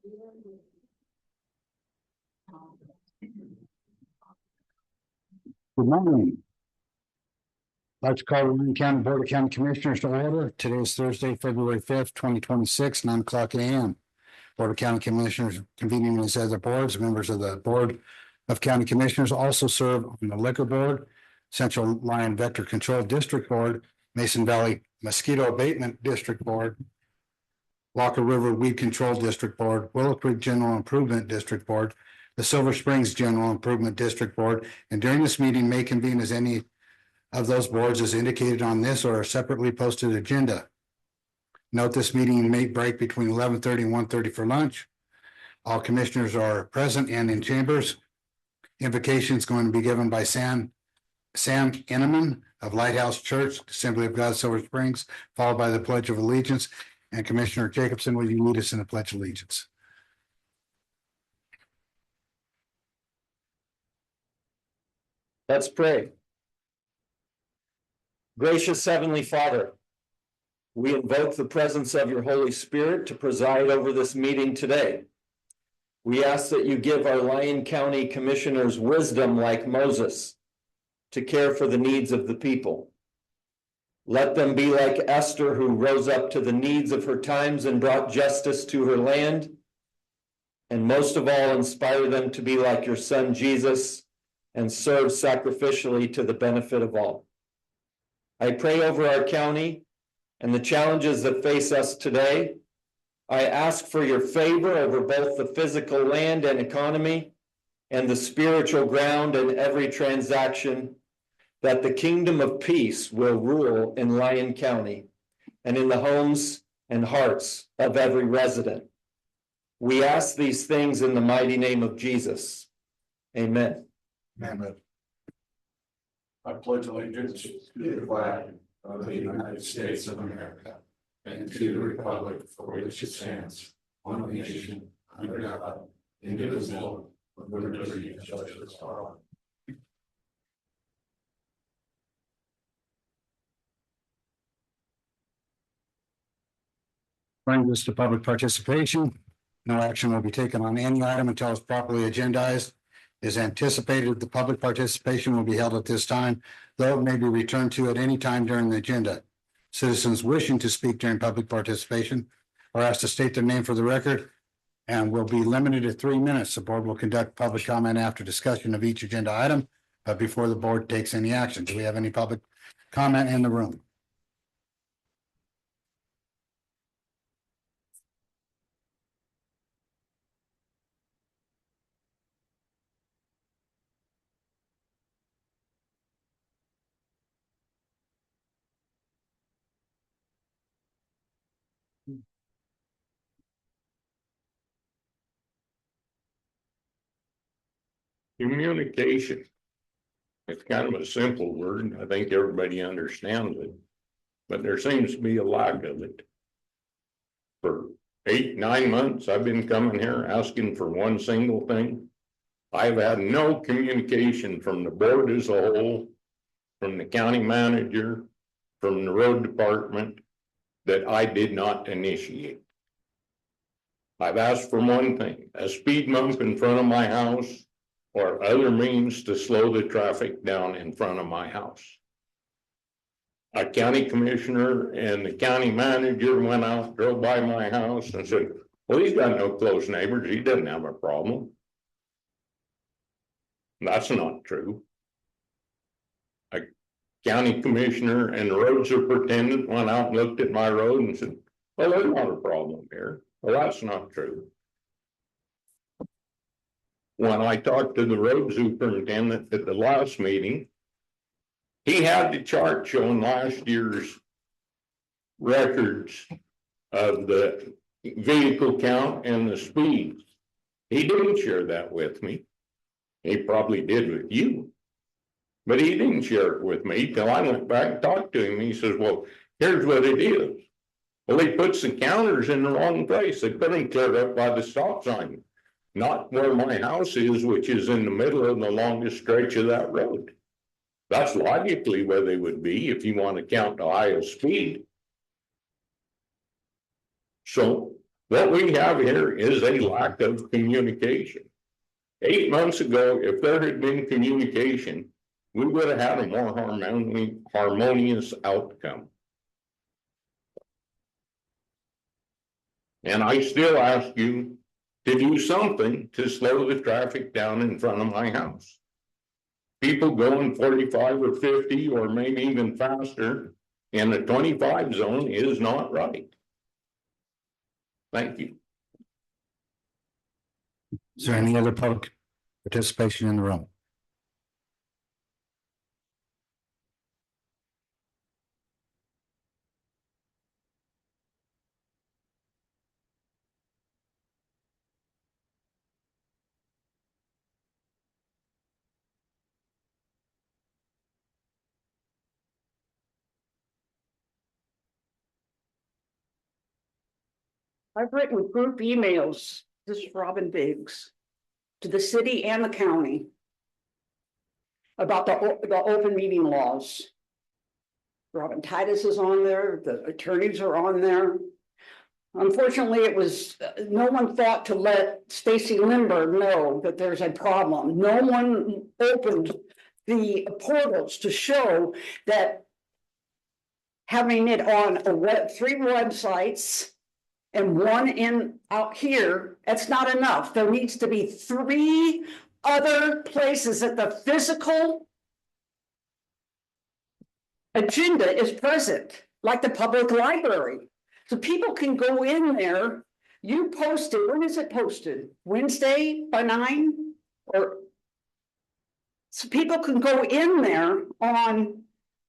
Good morning. I'd like to call the Lyon County Board of County Commissioners to order. Today is Thursday, February 5th, 2026, 9 o'clock a.m. Board of County Commissioners convening as other boards. Members of the Board of County Commissioners also serve on the Liquor Board, Central Lyon Vector Control District Board, Mason Valley Mosquito Abatement District Board, Walker River Weed Control District Board, Willow Creek General Improvement District Board, the Silver Springs General Improvement District Board, and during this meeting may convene as any of those boards as indicated on this or a separately posted agenda. Note this meeting may break between 11:30 and 1:30 for lunch. All commissioners are present and in chambers. Invocation is going to be given by Sam Enneman of Lighthouse Church, Assembly of God, Silver Springs, followed by the Pledge of Allegiance. And Commissioner Jacobson, will you lead us in the Pledge of Allegiance? Let's pray. Gracious Heavenly Father, we invoke the presence of your Holy Spirit to preside over this meeting today. We ask that you give our Lyon County Commissioners wisdom like Moses to care for the needs of the people. Let them be like Esther, who rose up to the needs of her times and brought justice to her land. And most of all, inspire them to be like your Son, Jesus, and serve sacrificially to the benefit of all. I pray over our county and the challenges that face us today. I ask for your favor over both the physical land and economy and the spiritual ground and every transaction, that the kingdom of peace will rule in Lyon County and in the homes and hearts of every resident. We ask these things in the mighty name of Jesus. Amen. Amen. I pledge allegiance to the flag of the United States of America and to the republic for which it stands, one nation, under God, indivisible, with liberty and justice for all. Brings us to public participation. No action will be taken on any item until it's properly agendized. Is anticipated the public participation will be held at this time, though it may be returned to at any time during the agenda. Citizens wishing to speak during public participation are asked to state their name for the record and will be limited to 3 minutes. The board will conduct public comment after discussion of each agenda item, but before the board takes any action. Do we have any public comment in the room? Communication. It's kind of a simple word. I think everybody understands it, but there seems to be a lack of it. For 8, 9 months, I've been coming here asking for one single thing. I've had no communication from the board as a whole, from the county manager, from the road department, that I did not initiate. I've asked for one thing, a speed bump in front of my house, or other means to slow the traffic down in front of my house. A county commissioner and the county manager went out, drove by my house and said, well, he's got no close neighbors. He doesn't have a problem. That's not true. A county commissioner and the road superintendent went out and looked at my road and said, well, there's not a problem here. Well, that's not true. When I talked to the road superintendent at the last meeting, he had the chart showing last year's records of the vehicle count and the speeds. He didn't share that with me. He probably did with you, but he didn't share it with me till I went back and talked to him. He says, well, here's what it is. Well, he puts the counters in the wrong place. They put them clear up by the stop sign, not where my house is, which is in the middle of the longest stretch of that road. That's logically where they would be if you want to count the highest speed. So What we have here is a lack of communication. 8 months ago, if there had been communication, we would have had a more harmonious outcome. And I still ask you to do something to slow the traffic down in front of my house. People going 45 or 50 or maybe even faster in the 25 zone is not right. Thank you. Is there any other public participation in the room? I've written group emails, this is Robin Biggs, to the city and the county about the open meeting laws. Robin Titus is on there, the attorneys are on there. Unfortunately, it was, no one thought to let Stacy Lindbergh know that there's a problem. No one opened the portals to show that having it on three websites and one in out here, that's not enough. There needs to be 3 other places that the physical agenda is present, like the public library. So people can go in there. You post it, when is it posted? Wednesday by 9? Or so people can go in there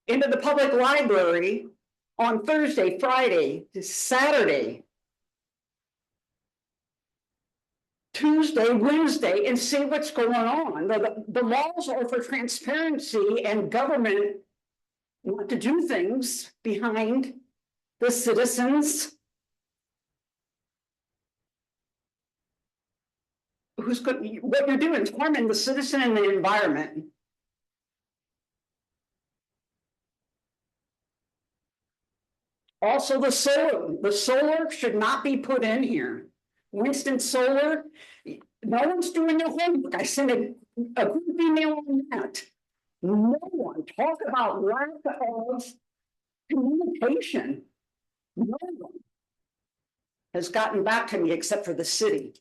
into the public library on Thursday, Friday, Saturday, Tuesday, Wednesday, and see what's going on. The laws are for transparency and government want to do things behind the citizens. What you're doing is harming the citizen and the environment. Also, the solar should not be put in here. Winston Solar, no one's doing their homework. I sent a group email on that. No one, talk about lack of communication. No one has gotten back to me except for the city.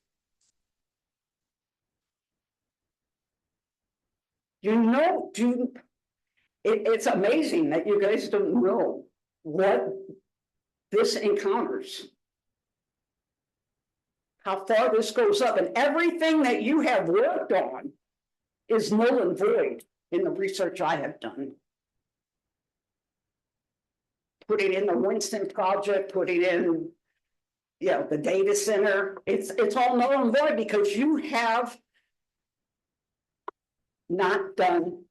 It's amazing that you guys don't know what this encounters. How far this goes up, and everything that you have worked on is null and void in the research I have done. Putting in the Winston project, putting in, the data center, it's all null and void because you have not done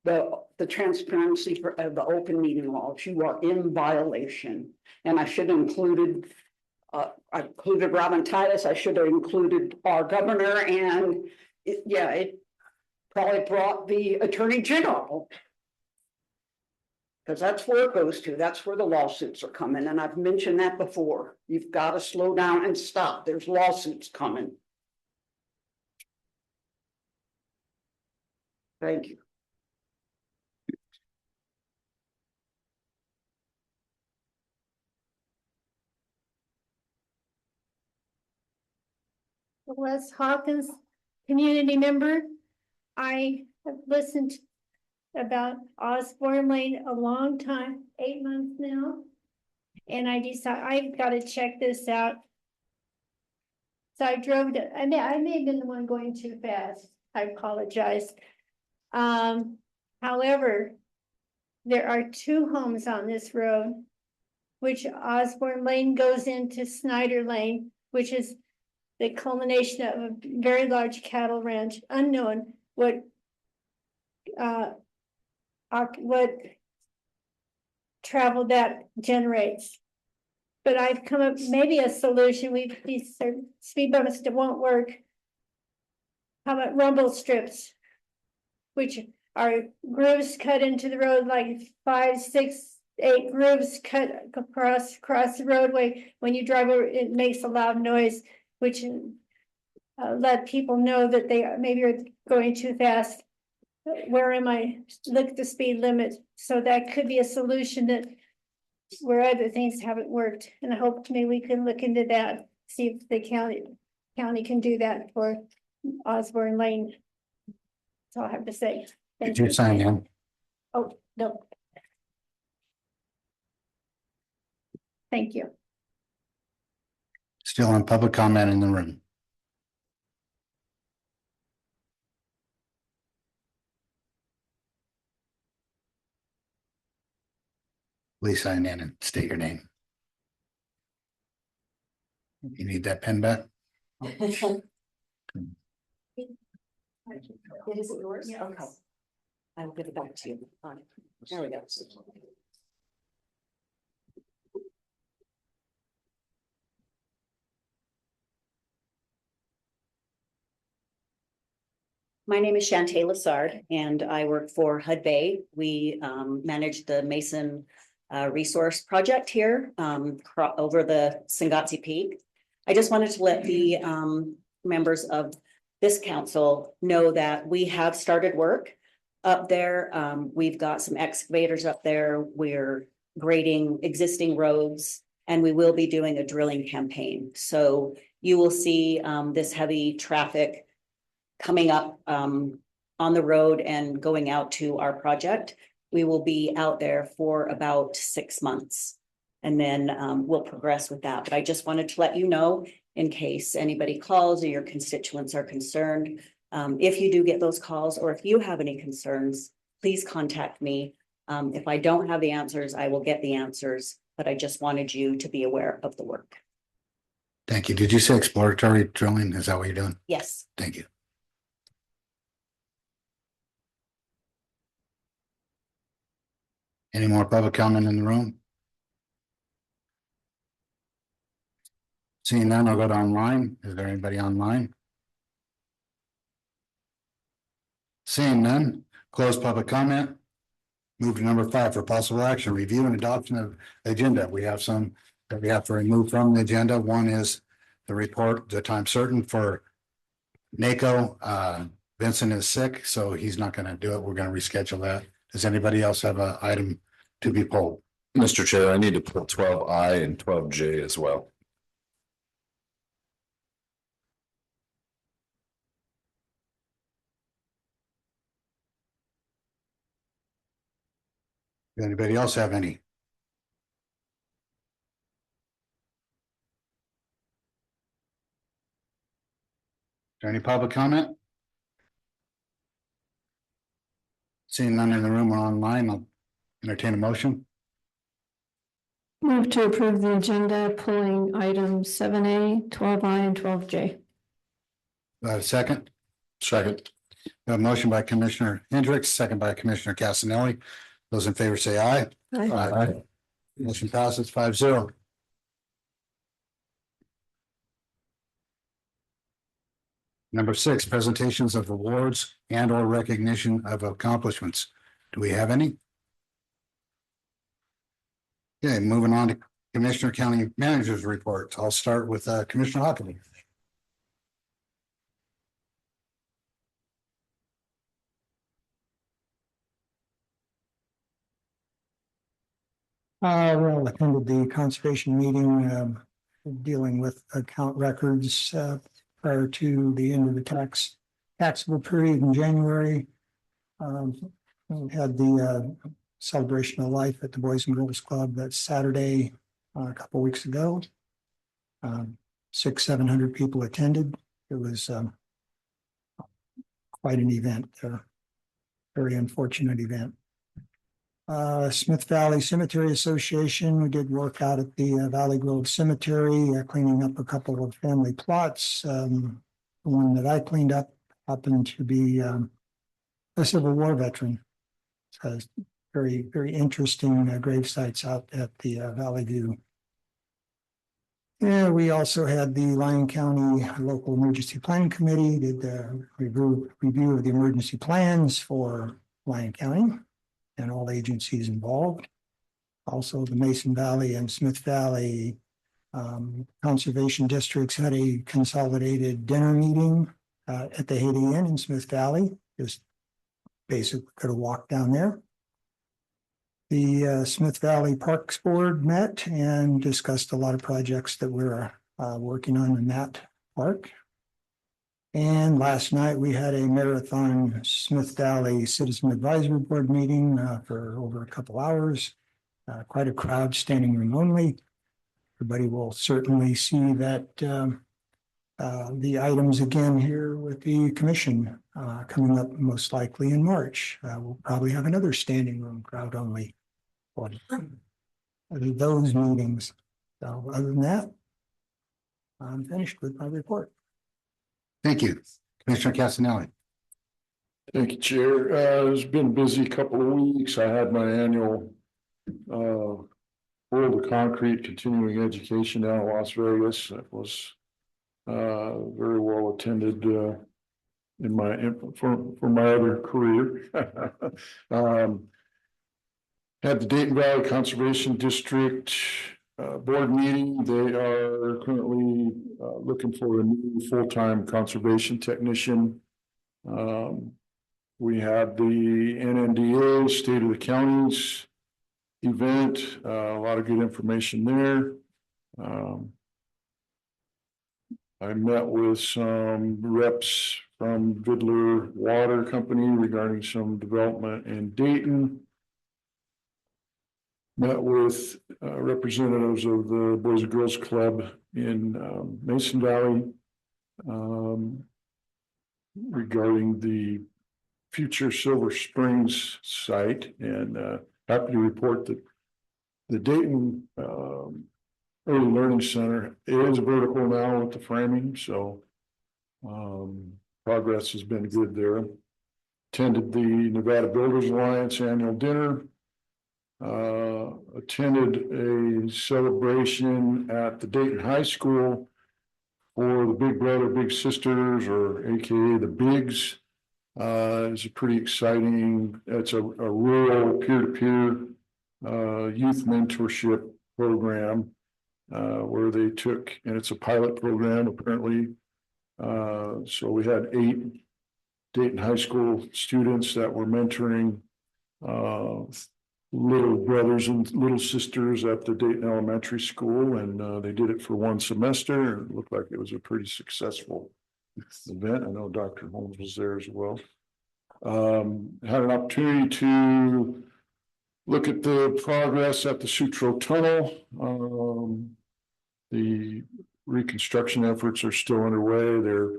the transparency for the open meeting laws. You are in violation, and I should have included. I included Robin Titus. I should have included our governor, and it probably brought the attorney general, because that's where it goes to. That's where the lawsuits are coming, and I've mentioned that before. You've got to slow down and stop. There's lawsuits coming. Thank you. Les Hawkins, community member. I have listened about Osborne Lane a long time, 8 months now. And I decided I've got to check this out. So I drove to, I may have been the one going too fast. I apologize. However, there are 2 homes on this road, which Osborne Lane goes into Snyder Lane, which is the culmination of a very large cattle ranch, unknown what travel that generates. But I've come up maybe a solution. These speed bumps that won't work. How about rumble strips, which are grooves cut into the road like 5, 6 8 grooves cut across the roadway. When you drive over, it makes a loud noise, which let people know that they maybe are going too fast. Where am I? Look at the speed limit. So that could be a solution that where other things haven't worked. And I hope maybe we can look into that, see if the county can do that for Osborne Lane. That's all I have to say. Thank Did you sign in? Oh, no. Thank you. Still on public comment in the room. Please sign in and state your name. You need that pen back? It is yours? Yeah. Okay. I will give it back to you. There we go. My name is Shantae Lassard and I work for HUD Bay. We manage the Mason resource project here over the Sangatsi Peak. I just wanted to let the members of this council know that we have started work up there. We've got some excavators up there. We're grading existing roads and we will be doing a drilling campaign. So you will see this heavy traffic coming up on the road and going out to our project. We will be out there for about 6 months and then we'll progress with that. But I just wanted to let you know in case anybody calls or your constituents are concerned. If you do get those calls or if you have any concerns, please contact me. If I don't have the answers, I will get the answers, but I just wanted you to be aware of the work. Thank you. Did you say exploratory drilling? Is that what you're doing? Yes. Thank you. Any more public comment in the room? Seeing none, I'll go to online. Is there anybody online? Seeing none, close public comment. Move to number 5 for possible action, review and adoption of agenda. We have some that we have to remove from the agenda. One is the report, the time certain for NACO. Vincent is sick, so he's not going to do it. We're going to reschedule that. Does anybody else have an item to be pulled? Mr. Chair, I need to pull 12I and 12J as well. Does anybody else have any? Is there any public comment? Seeing none in the room or online, I'll entertain a motion. Move to approve the agenda, pulling items 7A, 12I, and 12J. Do I have a second? Second. We have a motion by Commissioner Hendricks, second by Commissioner Casanelli. Those in favor say aye. Aye. Motion passes 5-0. Number 6, presentations of awards and or recognition of accomplishments. Do we have any? Okay, moving on to Commissioner County Managers Report. I'll start with Commissioner Hockley. Well, I attended the conservation meeting, dealing with account records, prior to the end of the taxable period in January. We had the, celebration of life at the Boys and Girls Club that Saturday, a couple weeks ago. 600-700 people attended. It was, quite an event, very unfortunate event. Smith Valley Cemetery Association, we did work out at the Valley Grove Cemetery, cleaning up a couple of family plots. The one that I cleaned up happened to be a Civil War veteran. So very, very interesting grave sites out at the Valley View. Yeah, we also had the Lyon County Local Emergency Planning Committee, did the review of the emergency plans for Lyon County and all agencies involved. Also, the Mason Valley and Smith Valley conservation districts had a consolidated dinner meeting at the Haiti Inn in Smith Valley. Just basically could have walked down there. The Smith Valley Parks Board met and discussed a lot of projects that we're working on in that park. And last night we had a marathon Smith Valley Citizen Advisory Board meeting for over a couple hours. Quite a crowd, standing room only. Everybody will certainly see that the items again here with the commission coming up most likely in March. We'll probably have another standing room crowd only for those meetings. So other than that, I'm finished with my report. Thank you. Commissioner Casanelli. Thank you, Chair. It's been a busy couple of weeks. I had my annual World of Concrete continuing education down in Las Vegas. It was very well attended for my other career. Had the Dayton Valley Conservation District board meeting. They are currently looking for a new full-time conservation technician. We had the NNDA State of the Counties event, a lot of good information there. I met with some reps from Vidler Water Company regarding some development in Dayton. Met with representatives of the Boys and Girls Club in Mason Valley regarding the future Silver Springs site, and happy to report that the Dayton Early Learning Center is vertical now with the framing, so progress has been good there. Attended the Nevada Builders Alliance annual dinner. Attended a celebration at the Dayton High School for the Big Brother, Big Sisters, or AKA the Bigs. It's a pretty exciting, it's a rural peer-to-peer youth mentorship program where they took, and it's a pilot program apparently. So we had 8 Dayton High School students that were mentoring little brothers and little sisters at the Dayton Elementary School, and they did it for 1 semester. It looked like it was a pretty successful event. I know Dr. Holmes was there as well. Had an opportunity to look at the progress at the Sutro Tunnel. The reconstruction efforts are still underway. They're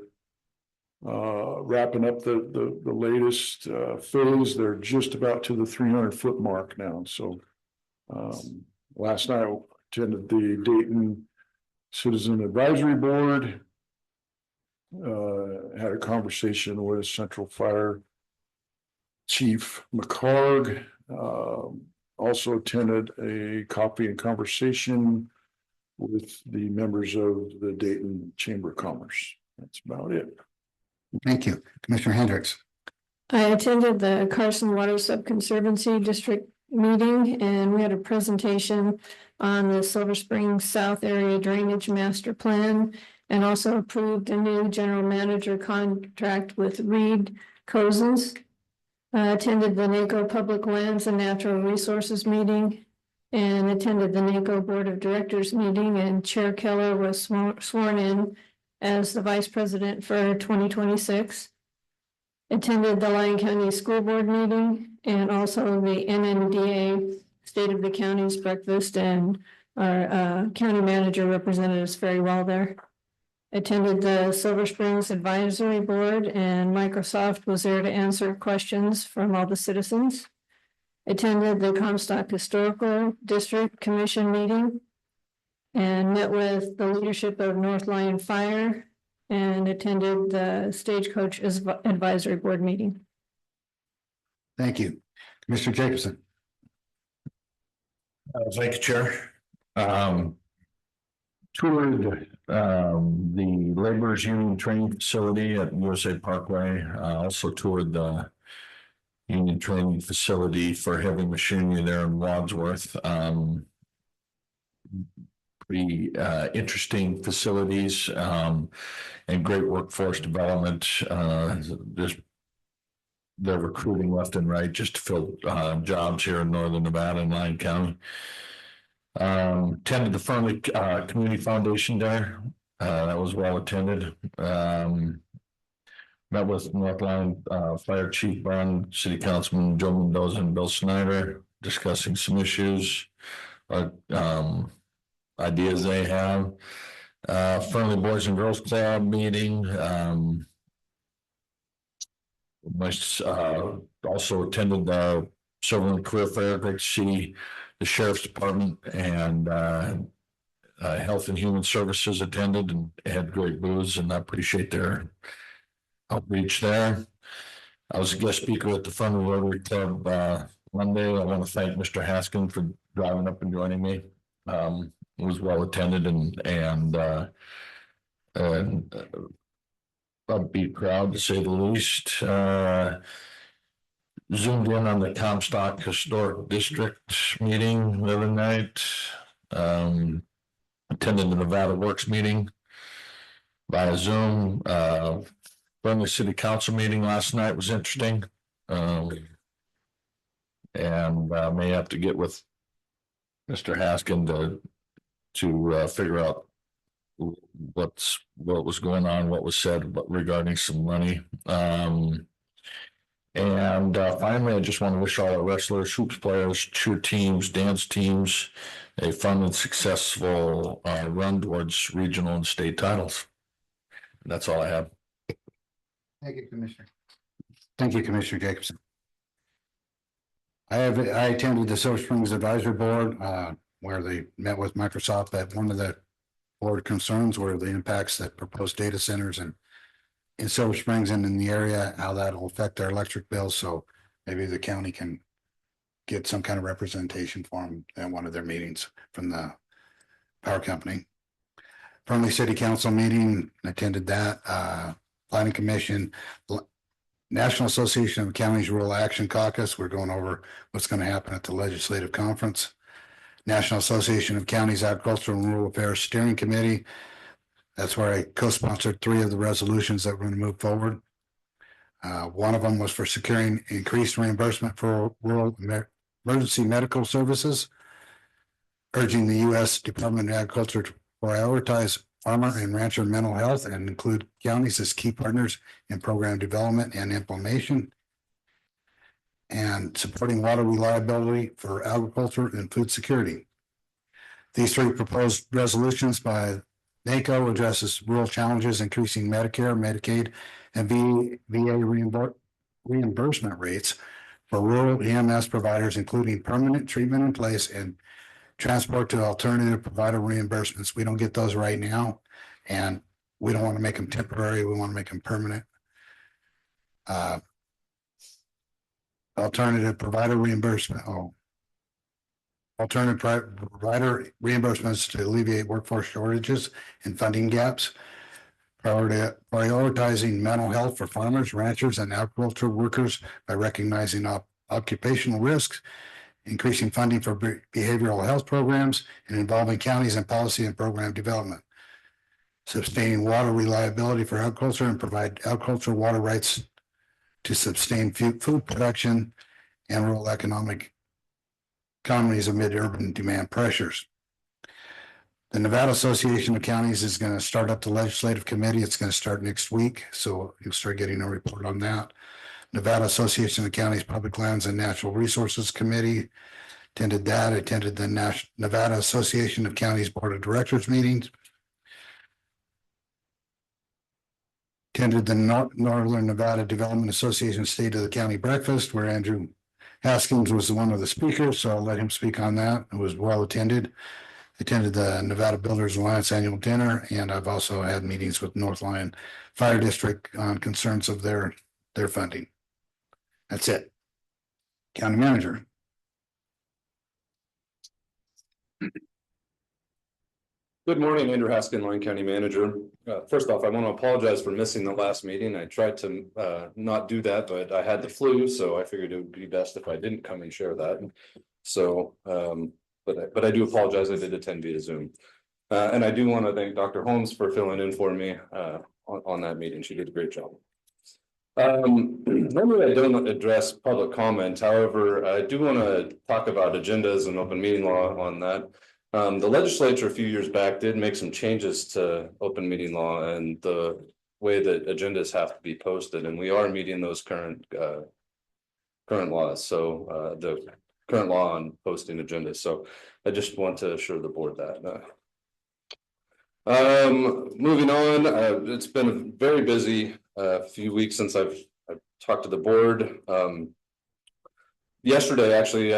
wrapping up the latest phase. They're just about to the 300-foot mark now. So last night I attended the Dayton Citizen Advisory Board. Had a conversation with Central Fire Chief McCarg. Also attended a coffee and conversation with the members of the Dayton Chamber of Commerce. That's about it. Thank you. Commissioner Hendricks. I attended the Carson Water Subconservancy District meeting, and we had a presentation on the Silver Springs South Area Drainage Master Plan, and also approved a new general manager contract with Reed Cozens. Attended the NACO Public Lands and Natural Resources meeting, and attended the NACO Board of Directors meeting, and Chair Keller was sworn in as the Vice President for 2026. Attended the Lyon County School Board meeting, and also the NNDA State of the County's breakfast, and our county manager represented us very well there. Attended the Silver Springs Advisory Board, and Microsoft was there to answer questions from all the citizens. Attended the Comstock Historical District Commission meeting, and met with the leadership of North Lyon Fire, and attended the Stagecoach Advisory Board meeting. Thank you. Commissioner Jacobson. Thank you, Chair. Toured the Laborers Union Training Facility at USA Parkway. Also toured the union training facility for heavy machinery there in Wadsworth. Pretty interesting facilities and great workforce development. There's they're recruiting left and right just to fill jobs here in northern Nevada and Lyon County. Attended the Fernley Community Foundation there. That was well attended. Met with North Lyon Fire Chief Bond, City Councilman Joe Mendoza and Bill Snyder, discussing some issues, ideas they have. Fernley Boys and Girls Club meeting. Also attended the Silverland Career Fair. Great to see the Sheriff's Department and Health and Human Services attended and had great booths, and I appreciate their outreach there. I was a guest speaker at the Fernley Rotary Club Monday. I want to thank Mr. Haskin for driving up and joining me. It was well attended and upbeat crowd, to say the least. Zoomed in on the Comstock Historic District meeting the other night. Attended the Nevada Works meeting via Zoom. Fernley City Council meeting last night was interesting. And may have to get with Mr. Haskin to figure out what was going on, what was said regarding some money. And finally, I just want to wish all our wrestlers, hoops players, cheer teams, dance teams a fun and successful run towards regional and state titles. And that's all I have. Thank you, Commissioner. Thank you, Commissioner Jacobson. I attended the Silver Springs Advisory Board where they met with Microsoft. That one of the board concerns were the impacts that proposed data centers and in Silver Springs and in the area, how that will affect their electric bills. So maybe the county can get some kind of representation for them at one of their meetings from the power company. Fernley City Council meeting, attended that. Planning Commission, National Association of Counties Rural Action Caucus. We're going over what's going to happen at the legislative conference. National Association of Counties Agricultural and Rural Affairs Steering Committee. That's where I co-sponsored 3 of the resolutions that we're going to move forward. One of them was for securing increased reimbursement for rural emergency medical services, urging the U.S. Department of Agriculture to prioritize farmer and rancher mental health and include counties as key partners in program development and implementation, and supporting water reliability for agriculture and food security. These 3 proposed resolutions by NACO addresses rural challenges, increasing Medicare, Medicaid, and VA reimbursement rates for rural EMS providers, including permanent treatment in place and transport to alternative provider reimbursements. We don't get those right now, and we don't want to make them temporary. We want to make them permanent. Alternative provider reimbursement. Alternative provider reimbursements to alleviate workforce shortages and funding gaps. Prioritizing mental health for farmers, ranchers, and agricultural workers by recognizing occupational risks, increasing funding for behavioral health programs, and involving counties in policy and program development. Sustaining water reliability for agriculture and provide agricultural water rights to sustain food production and rural economies amid urban demand pressures. The Nevada Association of Counties is going to start up the legislative committee. It's going to start next week, so you'll start getting a report on that. Nevada Association of Counties Public Lands and Natural Resources Committee, attended that. I attended the Nevada Association of Counties Board of Directors meetings. Attended the Northern Nevada Development Association State of the County Breakfast, where Andrew Haskins was one of the speakers, so I'll let him speak on that. It was well attended. Attended the Nevada Builders Alliance annual dinner, and I've also had meetings with North Lyon Fire District on concerns of their funding. That's it. County Manager. Good morning, Andrew Haskin, Lyon County Manager. First off, I want to apologize for missing the last meeting. I tried to not do that, but I had the flu, so I figured it would be best if I didn't come and share that. So, but I do apologize. I did attend via Zoom. And I do want to thank Dr. Holmes for filling in for me on that meeting. She did a great job. Normally I don't address public comment. However, I do want to talk about agendas and open meeting law on that. The legislature a few years back did make some changes to open meeting law and the way that agendas have to be posted, and we are meeting those current laws. So the current law on posting agendas. So I just want to assure the board that. Moving on, it's been a very busy few weeks since I've talked to the board. Yesterday, actually,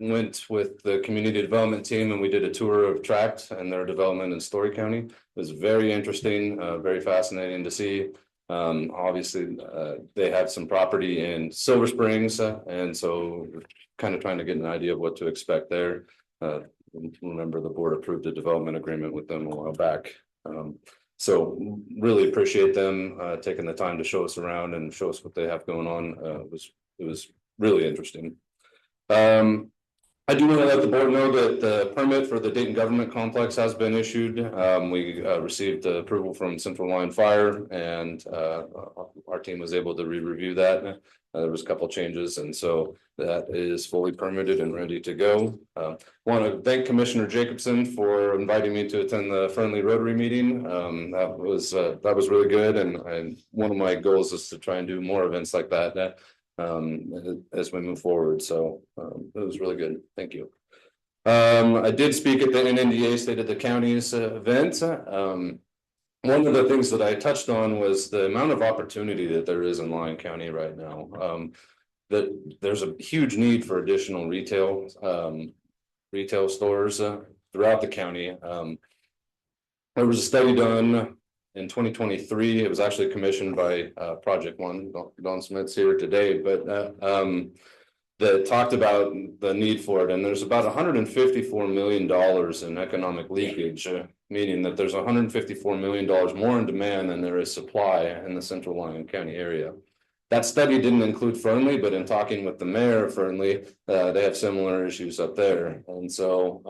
went with the community development team and we did a tour of Tract and their development in Story County. It was very interesting, very fascinating to see. Obviously, they have some property in Silver Springs, and so kind of trying to get an idea of what to expect there. Remember, the board approved a development agreement with them a while back. So really appreciate them taking the time to show us around and show us what they have going on. It was really interesting. I do want to let the board know that the permit for the Dayton Government Complex has been issued. We received approval from Central Lyon Fire, and our team was able to re-review that. There was a couple changes, and so that is fully permitted and ready to go. Want to thank Commissioner Jacobson for inviting me to attend the Friendly Rotary meeting. That was really good, and one of my goals is to try and do more events like that. As we move forward. So it was really good. Thank you. I did speak at the NNDA State of the Counties event. One of the things that I touched on was the amount of opportunity that there is in Lyon County right now. That there's a huge need for additional retail stores throughout the county. There was a study done in 2023, it was actually commissioned by Project One. Don Smith's here today, but that talked about the need for it. And there's about $154 million in economic leakage, meaning that there's $154 million more in demand than there is supply in the Central Lyon County area. That study didn't include Fernley, but in talking with the mayor of Fernley, they have similar issues up there. And so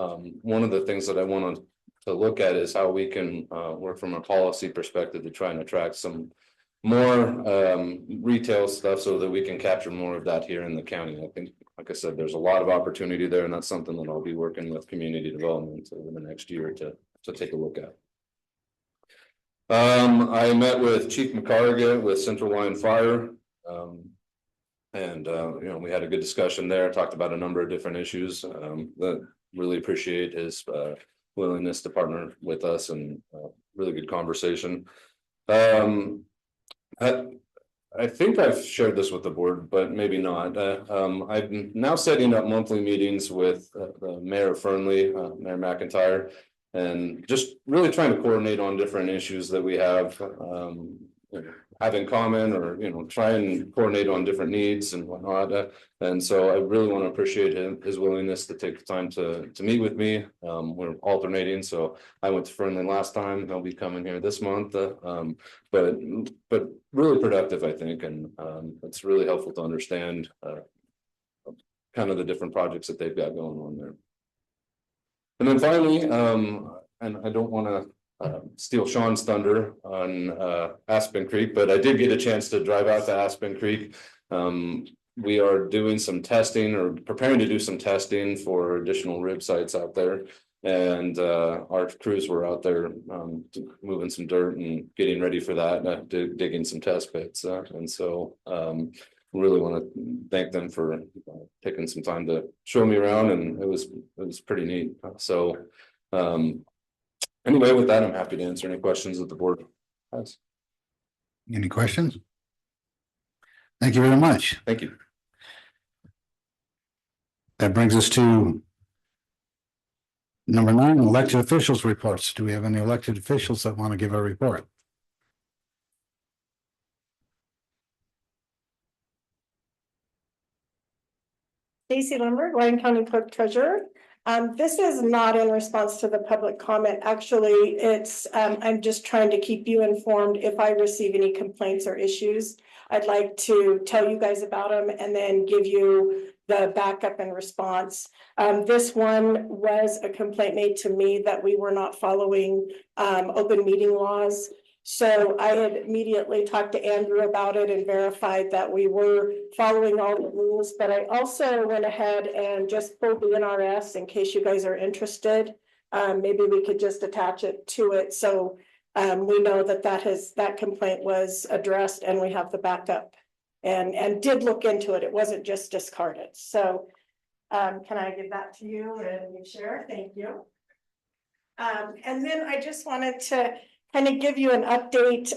one of the things that I want to look at is how we can work from a policy perspective to try and attract some more retail stuff so that we can capture more of that here in the county. I think, like I said, there's a lot of opportunity there, and that's something that I'll be working with community development over the next year to take a look at. I met with Chief McCarrigan with Central Lyon Fire. And we had a good discussion there, talked about a number of different issues that really appreciate his willingness to partner with us, and really good conversation. I think I've shared this with the board, but maybe not. I'm now setting up monthly meetings with the mayor of Fernley, Mayor McIntyre, and just really trying to coordinate on different issues that we have in common, or try and coordinate on different needs and whatnot. And so I really want to appreciate his willingness to take the time to meet with me. We're alternating, so I went to Fernley last time. He'll be coming here this month, but really productive, I think, and it's really helpful to understand kind of the different projects that they've got going on there. And then finally, and I don't want to steal Sean's thunder on Aspen Creek, but I did get a chance to drive out to Aspen Creek. We are doing some testing, or preparing to do some testing for additional rib sites out there, and our crews were out there moving some dirt and getting ready for that, digging some test pits, and so really want to thank them for taking some time to show me around, and it was pretty neat. So anyway, with that, I'm happy to answer any questions that the board has. Any questions? Thank you very much. Thank you. That brings us to number 9, elected officials reports. Do we have any elected officials that want to give a report? Stacy Lindbergh, Lyon County Clerk Treasurer. This is not in response to the public comment. Actually, it's, I'm just trying to keep you informed if I receive any complaints or issues. I'd like to tell you guys about them and then give you the backup and response. This one was a complaint made to me that we were not following open meeting laws. So I had immediately talked to Andrew about it and verified that we were following all the rules, but I also went ahead and just pulled the NRS in case you guys are interested. Maybe we could just attach it to it. So we know that that complaint was addressed and we have the backup and did look into it. It wasn't just discarded. So can I give that to you and you share? Thank you. And then I just wanted to kind of give you an update.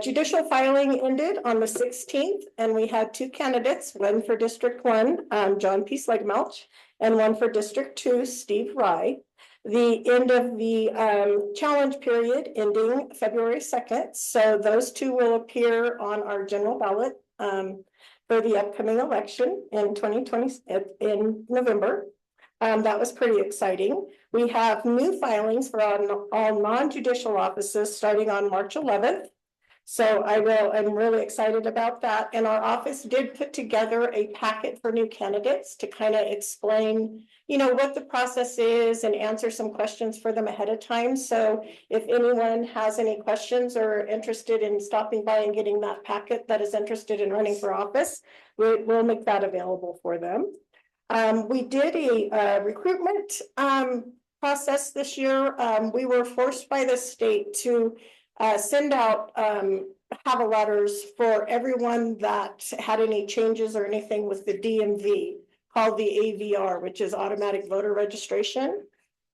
Judicial filing ended on the 16th, and we had 2 candidates, one for District 1, John P. Slegmelch, and one for District 2, Steve Rye. The end of the challenge period ending February 2nd. So those 2 will appear on our general ballot for the upcoming election in 2020 in November. That was pretty exciting. We have new filings for all non-judicial offices starting on March 11th. So I'm really excited about that. And our office did put together a packet for new candidates to kind of explain, you know, what the process is and answer some questions for them ahead of time. So if anyone has any questions or interested in stopping by and getting that packet that is interested in running for office, we'll make that available for them. We did a recruitment process this year. We were forced by the state to send out HAVA letters for everyone that had any changes or anything with the DMV, called the AVR, which is automatic voter registration.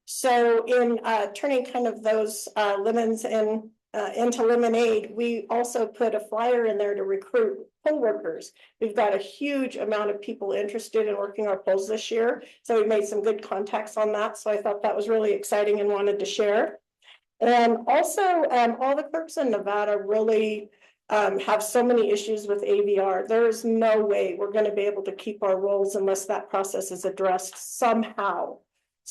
So in turning kind of those lemons into lemonade, we also put a flyer in there to recruit poll workers. We've got a huge amount of people interested in working our polls this year. So we made some good contacts on that. So I thought that was really exciting and wanted to share. And also all the clerks in Nevada really have so many issues with AVR. There is no way we're going to be able to keep our rolls unless that process is addressed somehow.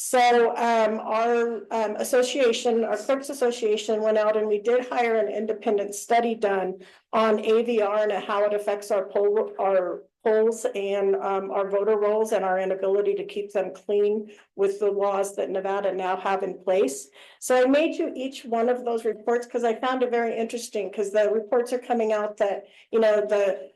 So our association, our clerks association went out and we did hire an independent study done on AVR and how it affects our polls and our voter rolls and our inability to keep them clean with the laws that Nevada now have in place. So I made you each one of those reports because I found it very interesting because the reports are coming out that, you know, the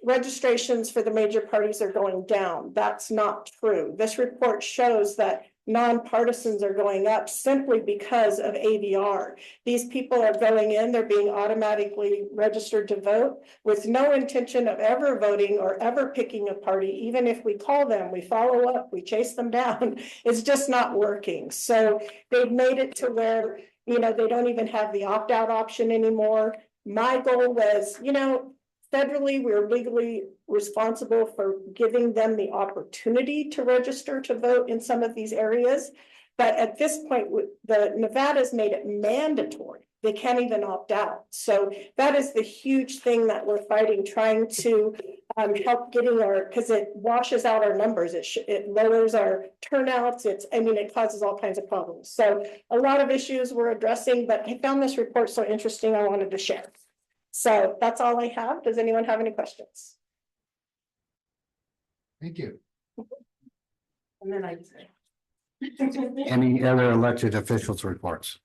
registrations for the major parties are going down. That's not true. This report shows that nonpartisans are going up simply because of AVR. These people are going in, they're being automatically registered to vote with no intention of ever voting or ever picking a party. Even if we call them, we follow up, we chase them down. It's just not working. So they've made it to where, you know, they don't even have the opt-out option anymore. My goal was, you know, federally, we're legally responsible for giving them the opportunity to register to vote in some of these areas. But at this point, the Nevada's made it mandatory. They can't even opt out. So that is the huge thing that we're fighting, trying to help getting our, because it washes out our numbers. It lowers our turnouts. It causes all kinds of problems. So a lot of issues we're addressing, but I found this report so interesting, I wanted to share. So that's all I have. Does anyone have any questions? Thank you. And then I'd say. Any other elected officials reports?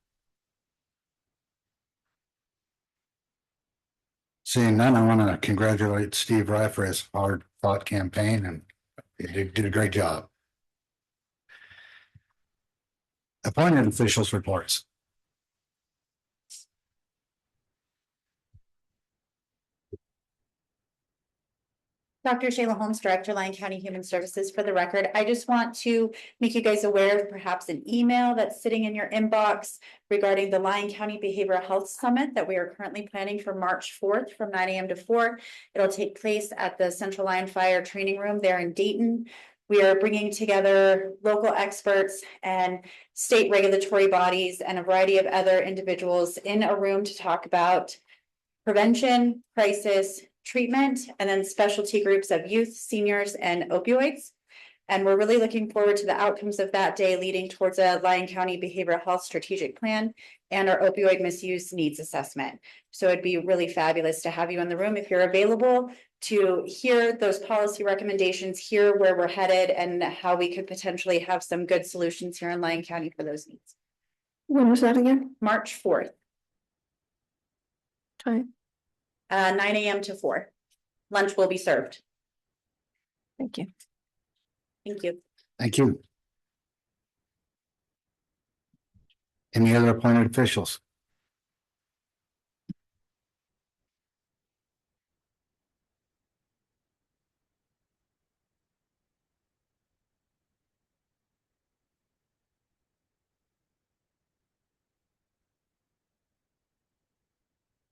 Seeing none, I want to congratulate Steve Rye for his hard fought campaign, and he did a great job. Appointed officials reports. Dr. Shayla Holmes, Director, Lyon County Human Services. For the record, I just want to make you guys aware of perhaps an email that's sitting in your inbox regarding the Lyon County Behavioral Health Summit that we are currently planning for March 4th from 9 a.m. to 4. It'll take place at the Central Lyon Fire Training Room there in Dayton. We are bringing together local experts and state regulatory bodies and a variety of other individuals in a room to talk about prevention, crisis, treatment, and then specialty groups of youth, seniors, and opioids. And we're really looking forward to the outcomes of that day leading towards a Lyon County Behavioral Health Strategic Plan and our opioid misuse needs assessment. So it'd be really fabulous to have you in the room if you're available to hear those policy recommendations, hear where we're headed and how we could potentially have some good solutions here in Lyon County for those needs. When was that again? March 4th, Time. 9 a.m. to 4. Lunch will be served. Thank you. Thank you. Thank you. Any other appointed officials?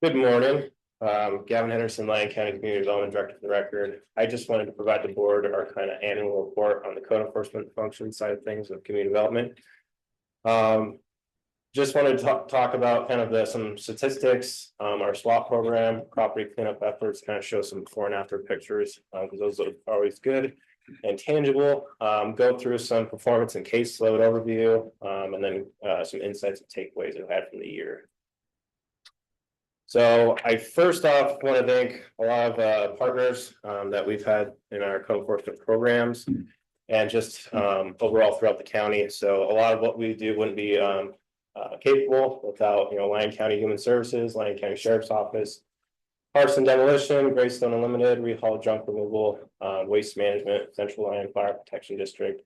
Good morning, Gavin Henderson, Lyon County Community Development Director for the record. I just wanted to provide the board our kind of annual report on the code enforcement function side of things with community development. Just wanted to talk about kind of some statistics, our SWAT program, property cleanup efforts, kind of show some before and after pictures, because those are always good and tangible. Go through some performance and caseload overview, and then some insights and takeaways I've had from the year. So I first off want to thank a lot of partners that we've had in our code enforcement programs and just overall throughout the county. So a lot of what we do wouldn't be capable without, Lyon County Human Services, Lyon County Sheriff's Office, Parks and Demolition, Greystone Unlimited, Rehaul Junk Removal, Waste Management, Central Lyon Fire Protection District,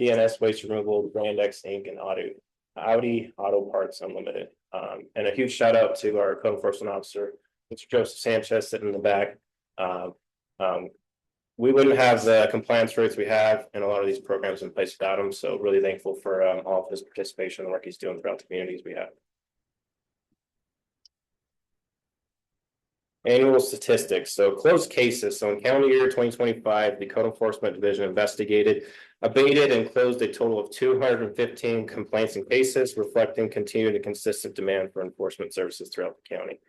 DNS Waste Removal, Brand X Inc., and Audi Auto Parts Unlimited. And a huge shout out to our code enforcement officer, Mr. Joseph Sanchez, sitting in the back. We wouldn't have the compliance rates we have and a lot of these programs in place without him. So really thankful for all of his participation and work he's doing throughout the communities we have. Annual statistics. So closed cases. So in calendar year 2025, the Code Enforcement Division investigated, abated, and closed a total of 215 complaints and cases, reflecting continued and consistent demand for enforcement services throughout the county.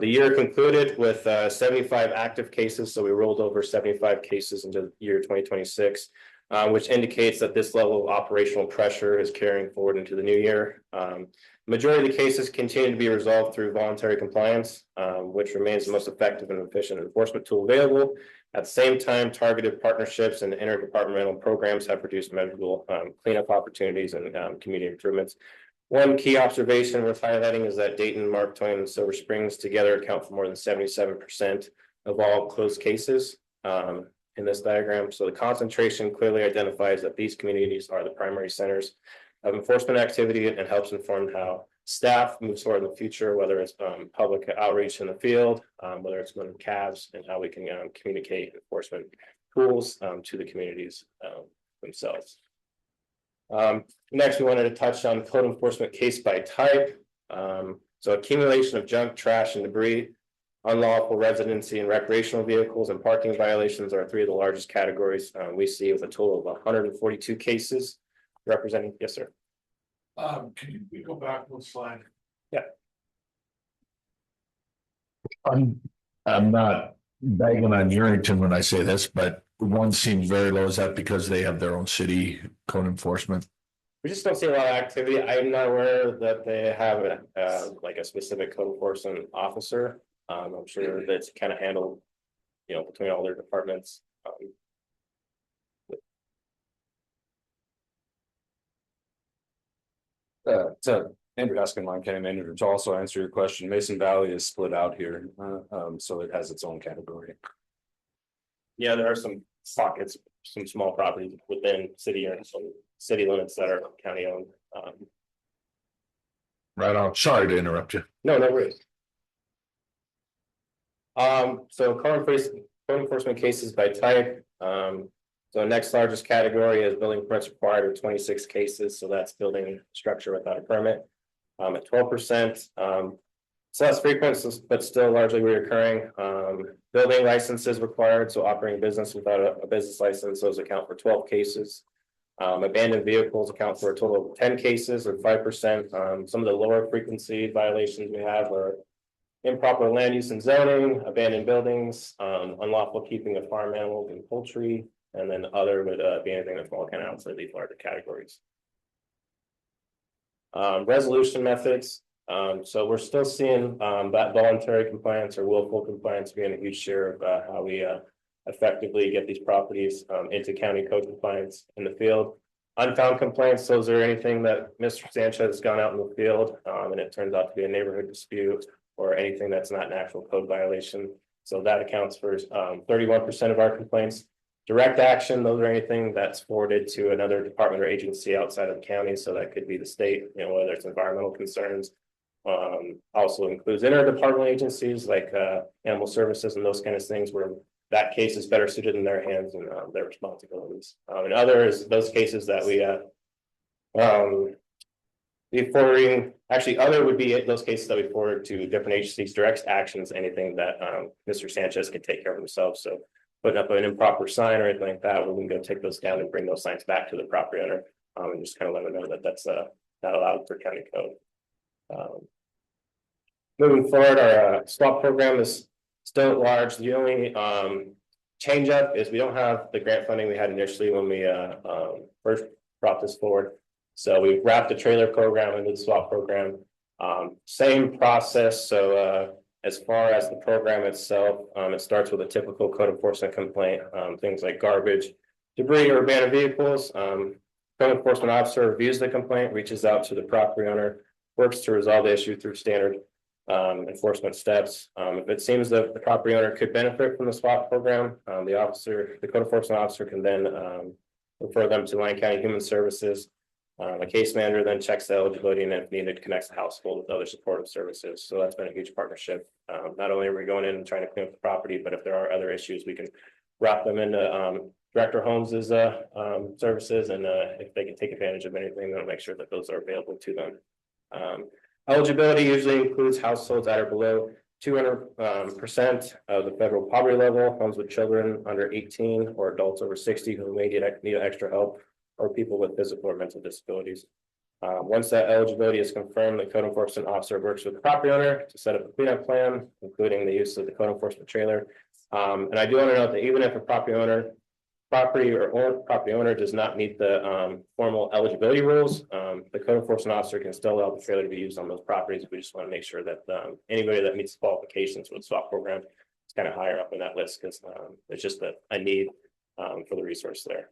The year concluded with 75 active cases. So we rolled over 75 cases into the year 2026, which indicates that this level of operational pressure is carrying forward into the new year. Majority of the cases continue to be resolved through voluntary compliance, which remains the most effective and efficient enforcement tool available. At the same time, targeted partnerships and interdepartmental programs have produced measurable cleanup opportunities and community improvements. One key observation worth highlighting is that Dayton, Mark Twain, and Silver Springs together account for more than 77% of all closed cases in this diagram. So the concentration clearly identifies that these communities are the primary centers of enforcement activity and helps inform how staff moves forward in the future, whether it's public outreach in the field, whether it's going to CAVs, and how we can communicate enforcement tools to the communities themselves. Next, we wanted to touch on code enforcement case by type. So accumulation of junk, trash, and debris, unlawful residency and recreational vehicles, and parking violations are three of the largest categories we see, with a total of 142 cases representing. Yes, sir. Can you go back one slide? Yeah. I'm not bagging on Yerington when I say this, but one seems very low. Is that because they have their own city code enforcement? We just don't see a lot of activity. I'm not aware that they have like a specific code enforcement officer. I'm sure that's kind of handled, between all their departments. So Andrew Heskin, Lyon County Manager, to also answer your question, Mason Valley is split out here, so it has its own category. Yeah, there are some pockets, some small properties within city or some city limits that are county owned. Right on. Sorry to interrupt you. No worries. So code enforcement cases by type. So next largest category is building permits required with 26 cases. So that's building structure without a permit at 12%. So less frequent, but still largely reoccurring. Building licenses required. So operating business without a business license, those account for 12 cases. Abandoned vehicles account for a total of 10 cases or 5%. Some of the lower frequency violations we have are improper land use and zoning, abandoned buildings, unlawful keeping of farm animals and poultry, And then other would be anything that fall kind of outside these larger categories. Resolution methods. So we're still seeing that voluntary compliance or willful compliance being a huge share of how we effectively get these properties into county code compliance in the field. Unfound complaints, those are anything that Mr. Sanchez has gone out in the field and it turns out to be a neighborhood dispute or anything that's not an actual code violation. So that accounts for 31% of our complaints. Direct action, those are anything that's forwarded to another department or agency outside of the county. So that could be the state, you know, whether it's environmental concerns. Also includes interdepartmental agencies like animal services and those kind of things where that case is better suited in their hands and their responsibilities. And other is those cases that we forwarding, actually other would be those cases that we forward to different agencies, direct actions, anything that Mr. Sanchez can take care of himself. So putting up an improper sign or anything like that, we can go take those down and bring those signs back to the property owner and just kind of let them know that that's not allowed for county code. Moving forward, our swap program is still at large. The only change up is we don't have the grant funding we had initially when we first brought this forward. So we wrapped the trailer program into the swap program. Same process. So as far as the program itself, it starts with a typical code enforcement complaint, things like garbage, debris, or abandoned vehicles. Code enforcement officer reviews the complaint, reaches out to the property owner, works to resolve the issue through standard enforcement steps. If it seems that the property owner could benefit from the swap program, the code enforcement officer can then refer them to Lyon County Human Services. A case manager then checks the eligibility and if needed connects the household with other supportive services. So that's been a huge partnership. Not only are we going in and trying to clean up the property, but if there are other issues, we can wrap them into Director Holmes's services, and if they can take advantage of anything, they'll make sure that those are available to them. Eligibility usually includes households that are below 200% of the federal poverty level, homes with children under 18 or adults over 60 who may need extra help, or people with physical or mental disabilities. Once that eligibility is confirmed, the code enforcement officer works with the property owner to set up a cleanup plan, including the use of the code enforcement trailer. And I do want to note that even if a property owner does not meet the formal eligibility rules, the code enforcement officer can still allow the trailer to be used on those properties. We just want to make sure that anybody that meets the qualifications for the swap program is kind of higher up in that list, because it's just a need for the resource there.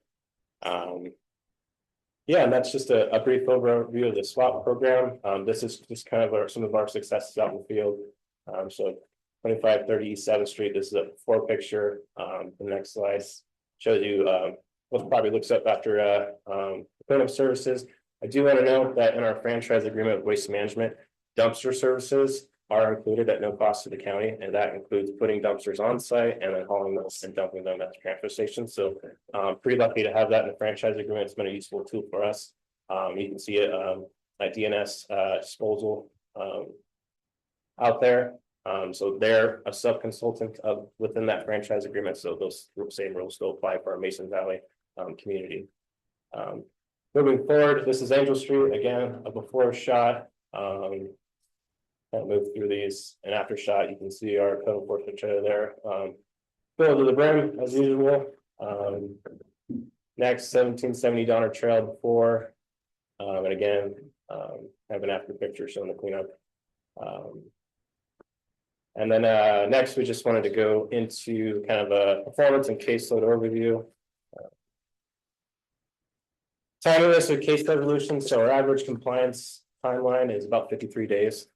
Yeah, and that's just a brief overview of the swap program. This is just kind of some of our successes out in the field. So 2530 East 7th Street, this is a 4 picture. The next slide shows you what the property looks up after cleanup services. I do want to note that in our franchise agreement with Waste Management, dumpster services are included at no cost to the county, and that includes putting dumpsters on site and then hauling those and dumping them at the transfer station. So pretty lucky to have that in the franchise agreement. It's been a useful tool for us. You can see it at DNS disposal out there. So they're a sub-consultant within that franchise agreement. So those same rules still apply for our Mason Valley community. Moving forward, this is Angel Street, again, a before shot. I'll move through these, and after shot, you can see our code enforcement trailer there. Fill to the brim as usual. Next, 1770 Donner Trail before, and again, have an after picture showing the cleanup. And then next, we just wanted to go into kind of a performance and caseload overview. Time of this with case resolution. So our average compliance timeline is about 53 days.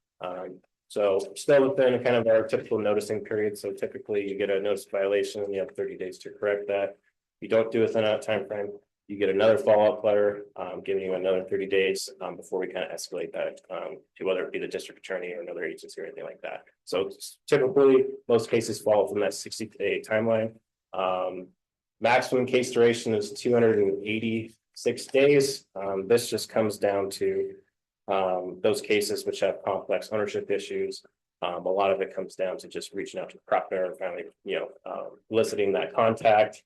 So still within kind of our typical noticing period. So typically you get a notice violation and you have 30 days to correct that. If you don't do it within that time frame, you get another follow-up letter giving you another 30 days before we kind of escalate that to whether it be the district attorney or another agency or anything like that. So typically most cases fall from that 60-day timeline. Maximum case duration is 286 days. This just comes down to those cases which have complex ownership issues. A lot of it comes down to just reaching out to the property owner and finally, eliciting that contact.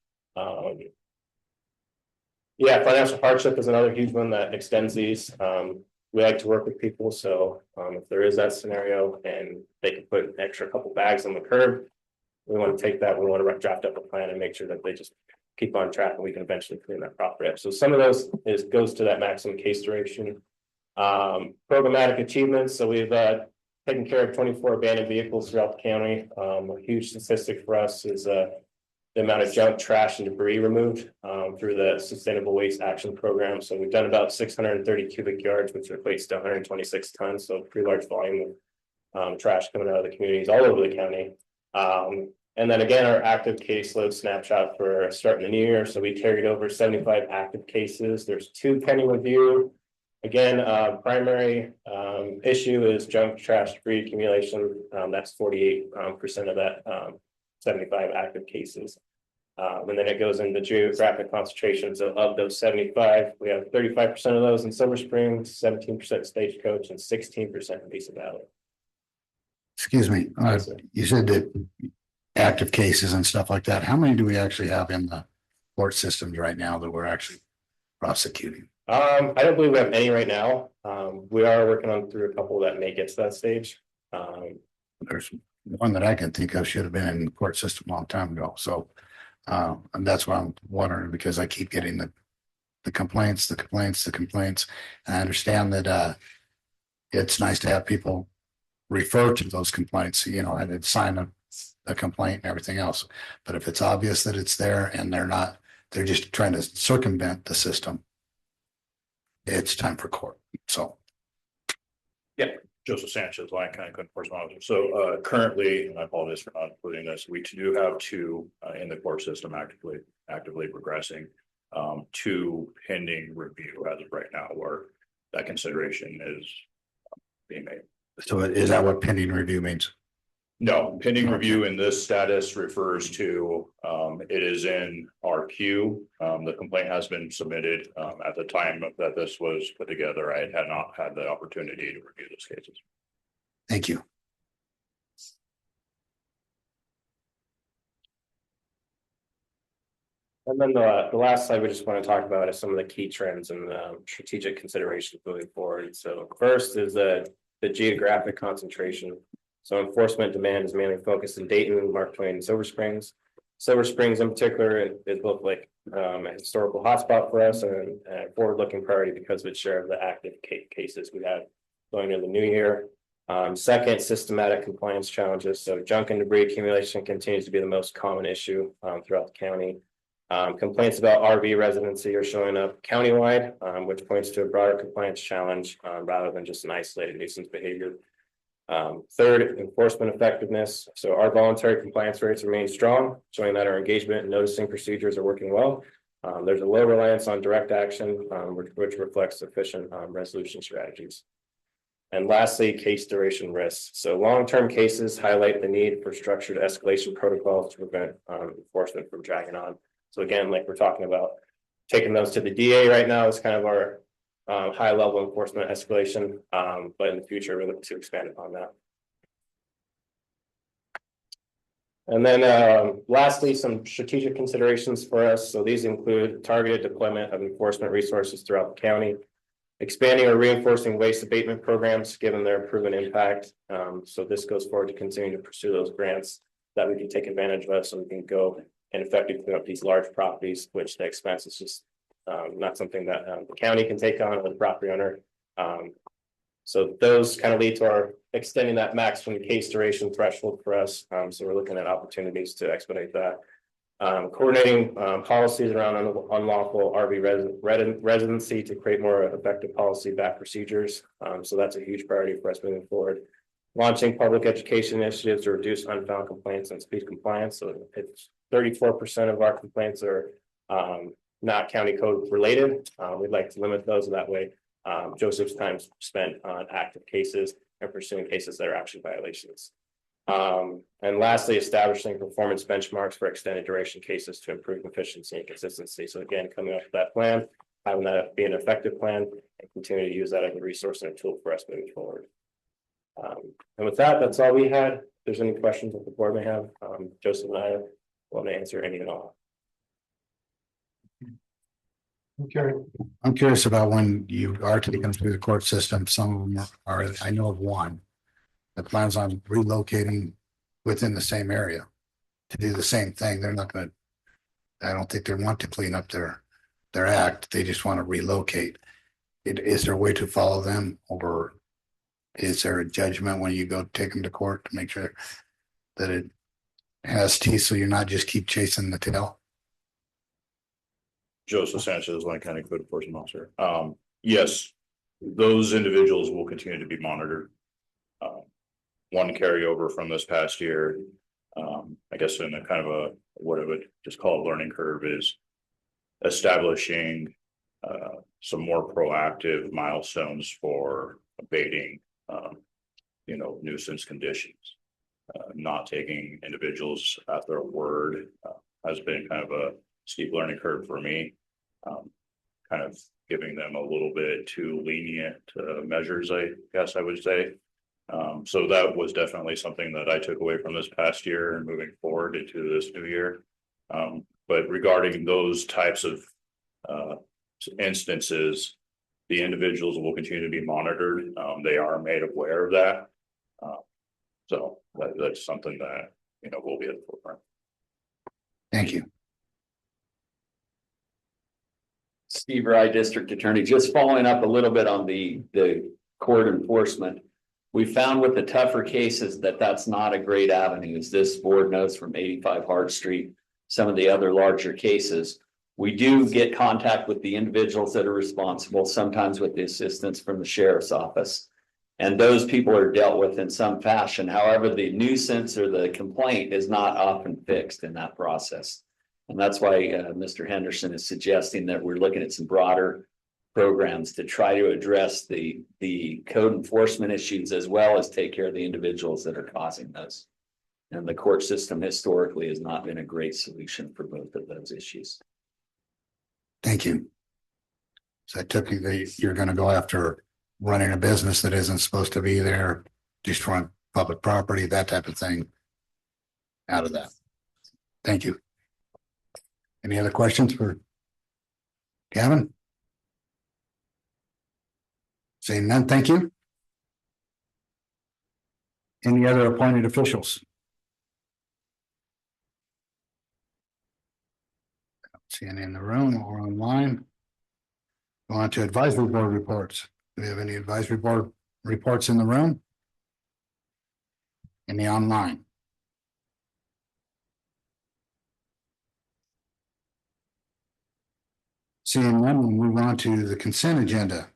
Yeah, financial hardship is another huge one that extends these. We like to work with people, so if there is that scenario and they can put an extra couple bags on the curb, we want to take that. We want to draft up a plan and make sure that they just keep on track and we can eventually clean that property up. So some of those goes to that maximum case duration. Programmatic achievements. So we've taken care of 24 abandoned vehicles throughout the county. A huge statistic for us is the amount of junk, trash, and debris removed through the Sustainable Waste Action Program. So we've done about 630 cubic yards, which equates to 126 tons. So pretty large volume of trash coming out of the communities all over the county. And then again, our active caseload snapshot for starting the new year. So we carried over 75 active cases. There's 2 pending review. Again, primary issue is junk, trash, debris accumulation. That's 48% of that 75 active cases. And then it goes into geographic concentrations of those 75. We have 35% of those in Silver Springs, 17% Stagecoach, and 16% in Mesa Valley. Excuse me, you said that active cases and stuff like that. How many do we actually have in the court systems right now that we're actually prosecuting? I don't believe we have any right now. We are working on through a couple that may get to that stage. There's one that I can think of should have been in the court system a long time ago. So, and that's what I'm wondering, because I keep getting the complaints. I understand that it's nice to have people refer to those complaints, you know, and sign a complaint and everything else. But if it's obvious that it's there and they're just trying to circumvent the system, it's time for court. So. Yeah. Joseph Sanchez, Lyon County Code Enforcement Officer. So currently, and I apologize for not including this, we do have 2 in the court system actively progressing. 2 pending review as of right now, where that consideration is being made. So is that what pending review means? No, pending review in this status refers to it is in our queue. The complaint has been submitted. At the time that this was put together, I had not had the opportunity to review those cases. Thank you. And then the last slide we just want to talk about is some of the key trends and strategic considerations moving forward. So first is the geographic concentration. So enforcement demand is mainly focused in Dayton, Mark Twain, and Silver Springs. Silver Springs in particular is both like a historical hotspot for us and a forward-looking priority because of its share of the active cases we have going into the new year. Second, systematic compliance challenges. So junk and debris accumulation continues to be the most common issue throughout the county. Complaints about RV residency are showing up countywide, which points to a broader compliance challenge rather than just an isolated nuisance behavior. Third, enforcement effectiveness. So our voluntary compliance rates remain strong, showing that our engagement and noticing procedures are working well. There's a low reliance on direct action, which reflects sufficient resolution strategies. And lastly, case duration risks. So long-term cases highlight the need for structured escalation protocols to prevent enforcement from dragging on. So again, like we're talking about, taking those to the DA right now is kind of our high level enforcement escalation, but in the future, we're looking to expand upon that. And then lastly, some strategic considerations for us. So these include targeted deployment of enforcement resources throughout the county, expanding or reinforcing waste abatement programs, given their proven impact. So this goes forward to continue to pursue those grants that we can take advantage of so we can go and effectively clean up these large properties, which the expense is just not something that the county can take on or the property owner. So those kind of lead to our extending that maximum case duration threshold for us. So we're looking at opportunities to expedite that. Coordinating policies around unlawful RV residency to create more effective policy-backed procedures. So that's a huge priority for us moving forward. Launching public education initiatives to reduce unfound complaints and speed compliance. So it's 34% of our complaints are not county code related. We'd like to limit those that way. Joseph's time spent on active cases and pursuing cases that are actually violations. And lastly, establishing performance benchmarks for extended duration cases to improve efficiency and consistency. So again, coming up with that plan, having that be an effective plan and continue to use that as a resource and a tool for us moving forward. And with that, that's all we had. If there's any questions that the board may have, Joseph and I will answer any and all. Okay. I'm curious about when you are taking them through the court system. Some of them are, I know of one that plans on relocating within the same area to do the same thing. They're not going to I don't think they want to clean up their act. They just want to relocate. Is there a way to follow them, or is there a judgment when you go take them to court to make sure that it has teeth, so you're not just keep chasing the tail? Joseph Sanchez, Lyon County Code Enforcement Officer. Yes, those individuals will continue to be monitored. One carryover from this past year, I guess in a kind of a, what I would just call a learning curve, is establishing some more proactive milestones for abating, nuisance conditions. Not taking individuals at their word has been kind of a steep learning curve for me. Kind of giving them a little bit too lenient measures, I guess I would say. So that was definitely something that I took away from this past year and moving forward into this new year. But regarding those types of instances, the individuals will continue to be monitored. They are made aware of that. So that's something that, will be at the forefront. Thank you. Steve Rye, District Attorney, just following up a little bit on the court enforcement. We found with the tougher cases that that's not a great avenue, as this board knows from 85 Hart Street, some of the other larger cases. We do get contact with the individuals that are responsible, sometimes with the assistance from the sheriff's office. And those people are dealt with in some fashion. However, the nuisance or the complaint is not often fixed in that process. And that's why Mr. Henderson is suggesting that we're looking at some broader programs to try to address the code enforcement issues, as well as take care of the individuals that are causing those. And the court system historically has not been a great solution for both of those issues. Thank you. So I took you that you're going to go after running a business that isn't supposed to be there, destroying public property, that type of thing out of that. Thank you. Any other questions for Gavin? Saying none, thank you. Any other appointed officials? I don't see any in the room or online. Go on to advisory board reports. Do we have any advisory board reports in the room? Any online? Seeing none, we'll move on to the consent agenda.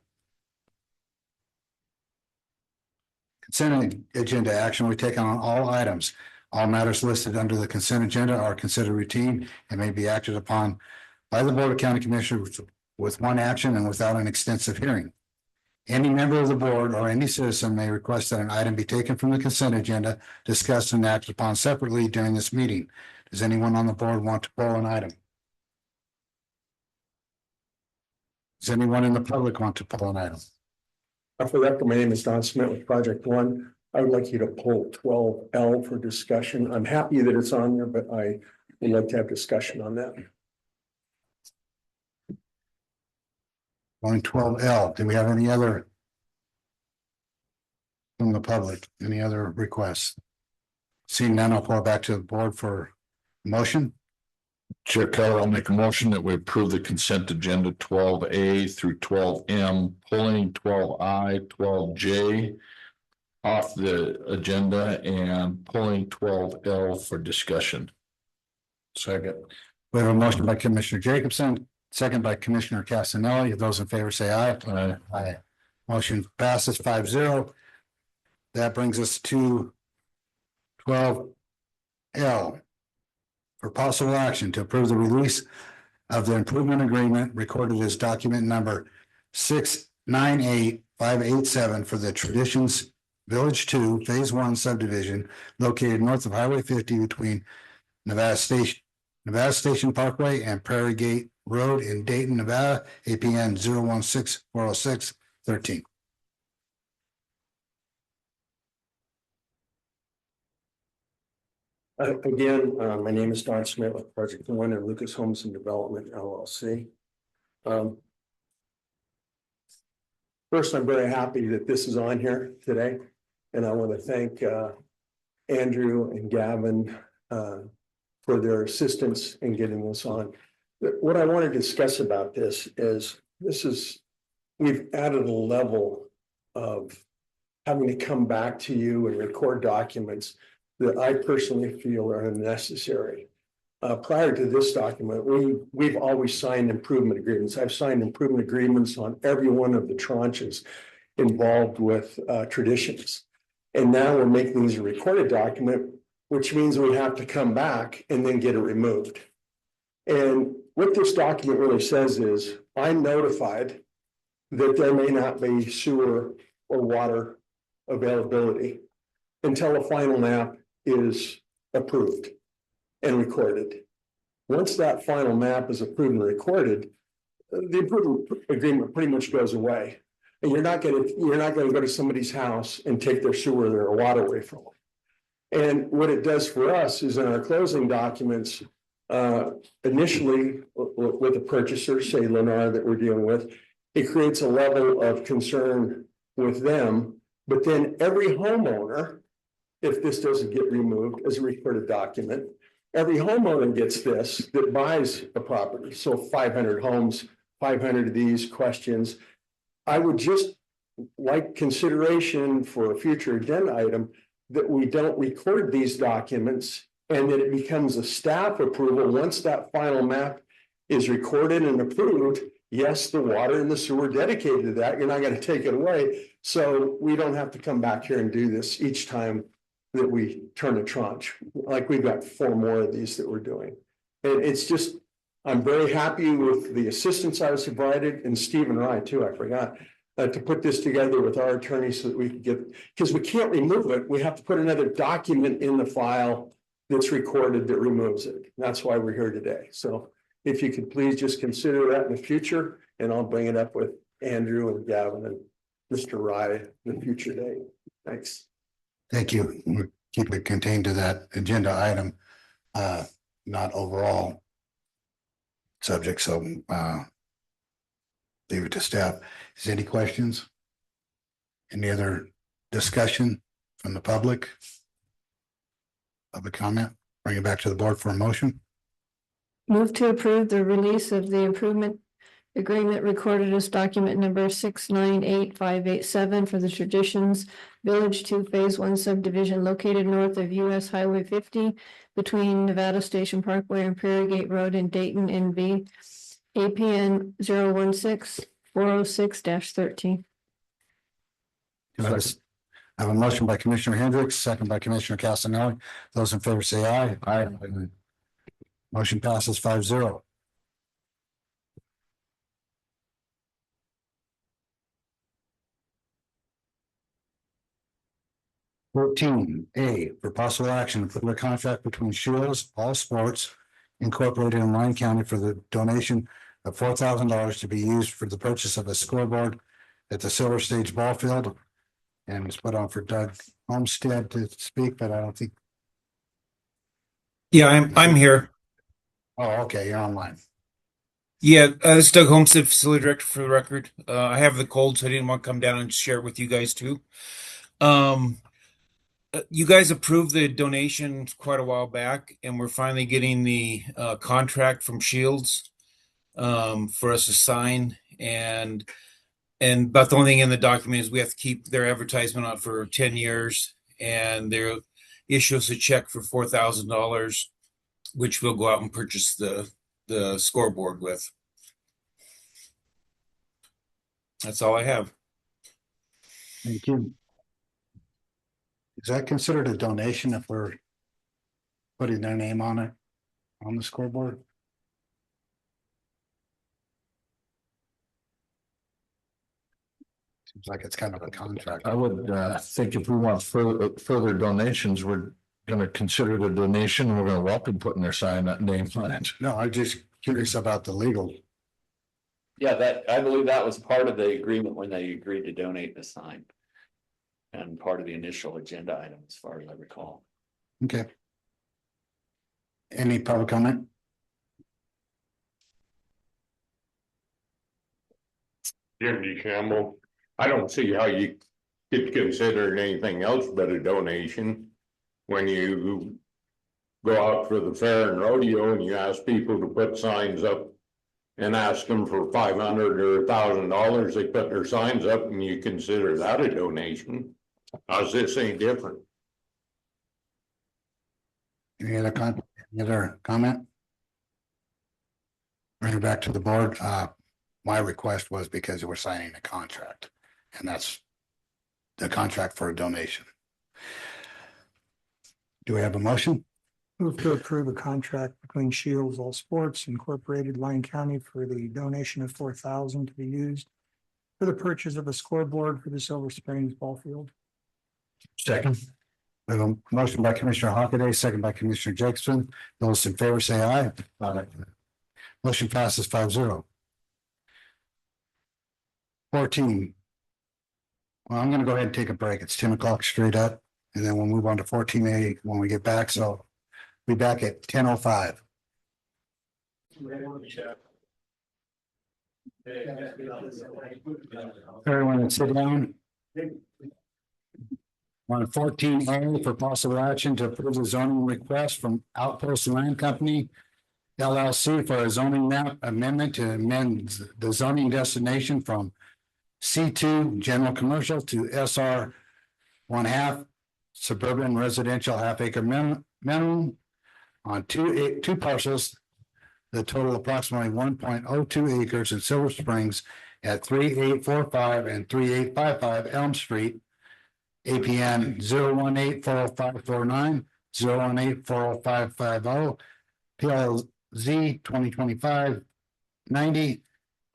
Consent agenda action will be taken on all items. All matters listed under the consent agenda are considered routine and may be acted upon by the Board of County Commissioners with one action and without an extensive hearing. Any member of the board or any citizen may request that an item be taken from the consent agenda, discussed and acted upon separately during this meeting. Does anyone on the board want to pull an item? Does anyone in the public want to pull an item? For the record, my name is Don Smith with Project One. I would like you to pull 12L for discussion. I'm happy that it's on there, but I would like to have discussion on that. Going 12L. Do we have any other from the public? Any other requests? Seeing none, I'll pull it back to the board for motion. Chair Keller, I'll make a motion that we approve the consent agenda 12A through 12M, pulling 12I, 12J off the agenda and pulling 12L for discussion. Second. We have a motion by Commissioner Jacobson, second by Commissioner Casanelli. If those in favor say aye. Aye. Aye. Motion passes 5-0. That brings us to 12L. For possible action to approve the release of the improvement agreement recorded as document number 698587 for the Traditions Village 2 Phase 1 subdivision located north of Highway 50 between Nevada Station Parkway and Prairie Gate Road in Dayton, Nevada, APN 016-406-13. Again, my name is Don Smith with Project One and Lucas Homes and Development LLC. First, I'm very happy that this is on here today, and I want to thank Andrew and Gavin for for their assistance in getting this on. What I want to discuss about this is, we've added a level of having to come back to you and record documents that I personally feel are unnecessary. Prior to this document, we've always signed improvement agreements. I've signed improvement agreements on every one of the tranches involved with traditions. And now we're making these a recorded document, which means we have to come back and then get it removed. And what this document really says is, I'm notified that there may not be sewer or water availability until a final map is approved and recorded. Once that final map is approved and recorded, the improvement agreement pretty much goes away. And you're not gonna go to somebody's house and take their sewer or their water away from them. And what it does for us is in our closing documents, initially with the purchaser, say Lennar that we're dealing with, it creates a level of concern with them. But then every homeowner, if this doesn't get removed as a recorded document, every homeowner gets this that buys a property. So 500 homes, 500 of these questions. I would just like consideration for a future agenda item that we don't record these documents and that it becomes a staff approval. Once that final map is recorded and approved, yes, the water and the sewer dedicated to that, you're not going to take it away. So we don't have to come back here and do this each time that we turn a tranche. Like we've got 4 more of these that we're doing. And it's just, I'm very happy with the assistance I was provided, and Steve and I too, I forgot, to put this together with our attorney so that we can get, because we can't remove it. We have to put another document in the file that's recorded that removes it. That's why we're here today. So if you could please just consider that in the future, and I'll bring it up with Andrew and Gavin and Mr. Rye in the future day. Thanks. Thank you. We'll keep it contained to that agenda item, not overall subject. So leave it to staff. Is there any questions? Any other discussion from the public? Public comment? Bring it back to the board for a motion. Move to approve the release of the improvement agreement recorded as document number 698587 for the Traditions Village 2 Phase 1 subdivision located north of US Highway 50 between Nevada Station Parkway and Prairie Gate Road in Dayton, NV, APN 016-406-13. I have a motion by Commissioner Hendricks, second by Commissioner Casanelli. Those in favor say aye. Aye. Motion passes 5-0. A, for possible action for the contract between Shields All Sports Incorporated in Lyon County for the donation of $4,000 to be used for the purchase of a scoreboard at the Silver Stage Ball Field. And it's put on for Doug Homestead to speak, but I don't think. Yeah, I'm here. Oh, okay, you're online. Yeah, this is Doug Homestead, facility director for the record. I have the cold, so I didn't want to come down and share it with you guys too. You guys approved the donation quite a while back, and we're finally getting the contract from Shields for us to sign. And about the only thing in the document is we have to keep their advertisement on for 10 years, and they'll issue us a check for $4,000, which we'll go out and purchase the scoreboard with. That's all I have. Thank you. Is that considered a donation if we're putting their name on it, on the scoreboard? Seems like it's kind of a contract. I would think if we want further donations, we're gonna consider it a donation, and we're gonna welcome putting their name on it. No, I'm just curious about the legal. Yeah, I believe that was part of the agreement when they agreed to donate the sign. And part of the initial agenda item, as far as I recall. Okay. Any public comment? Jim D. Campbell, I don't see how you could consider anything else but a donation when you go out for the fair and rodeo and you ask people to put signs up and ask them for $500 or $1,000, they put their signs up and you consider that a donation. How's this any different? Any other comment? Bring it back to the board. My request was because we're signing a contract, and that's the contract for a donation. Do we have a motion? Move to approve a contract between Shields All Sports Incorporated, Lyon County for the donation of $4,000 to be used for the purchase of a scoreboard for the Silver Springs ball field. Second. We have a motion by Commissioner Hockaday, second by Commissioner Jacobson. Those in favor say aye. Aye. Motion passes 5-0. 14. Well, I'm gonna go ahead and take a break. It's 10 o'clock straight up, and then we'll move on to 14A when we get back. So be back at 10:05. Everyone sit down. On 14A for possible action to approve the zoning request from Outpost Land Company LLC for a zoning map amendment to amend the zoning destination from C2 general commercial to SR 1/2 suburban residential half-acre minimum on two parcels. The total approximately 1.02 acres in Silver Springs at 3845 and 3855 Elm Street. APN 018-40549, 018-40550, PLZ 2025-90,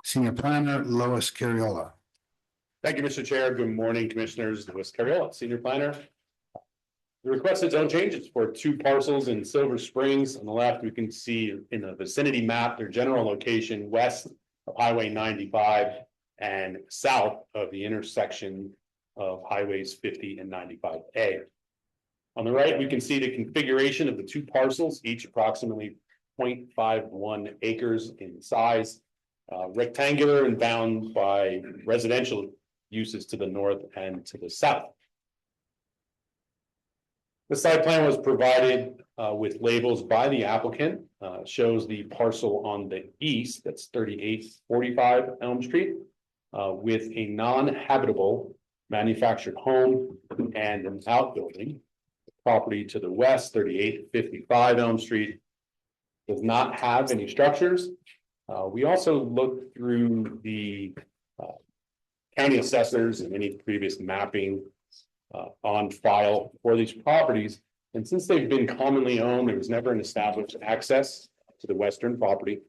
Senior Planner Lois Carriola. Thank you, Mr. Chair. Good morning, Commissioners. Louis Carriola, Senior Planner. The requested zone changes for two parcels in Silver Springs. On the left, we can see in the vicinity map their general location west of Highway 95 and south of the intersection of Highways 50 and 95A. On the right, we can see the configuration of the two parcels, each approximately 0.51 acres in size, rectangular and bound by residential uses to the north and to the south. The site plan was provided with labels by the applicant, shows the parcel on the east, that's 3845 Elm Street, with a non-habitable manufactured home and an outbuilding. Property to the west, 3855 Elm Street, does not have any structures. We also looked through the county assessors and any previous mapping on file for these properties. And since they've been commonly owned, there was never an established access to the western property.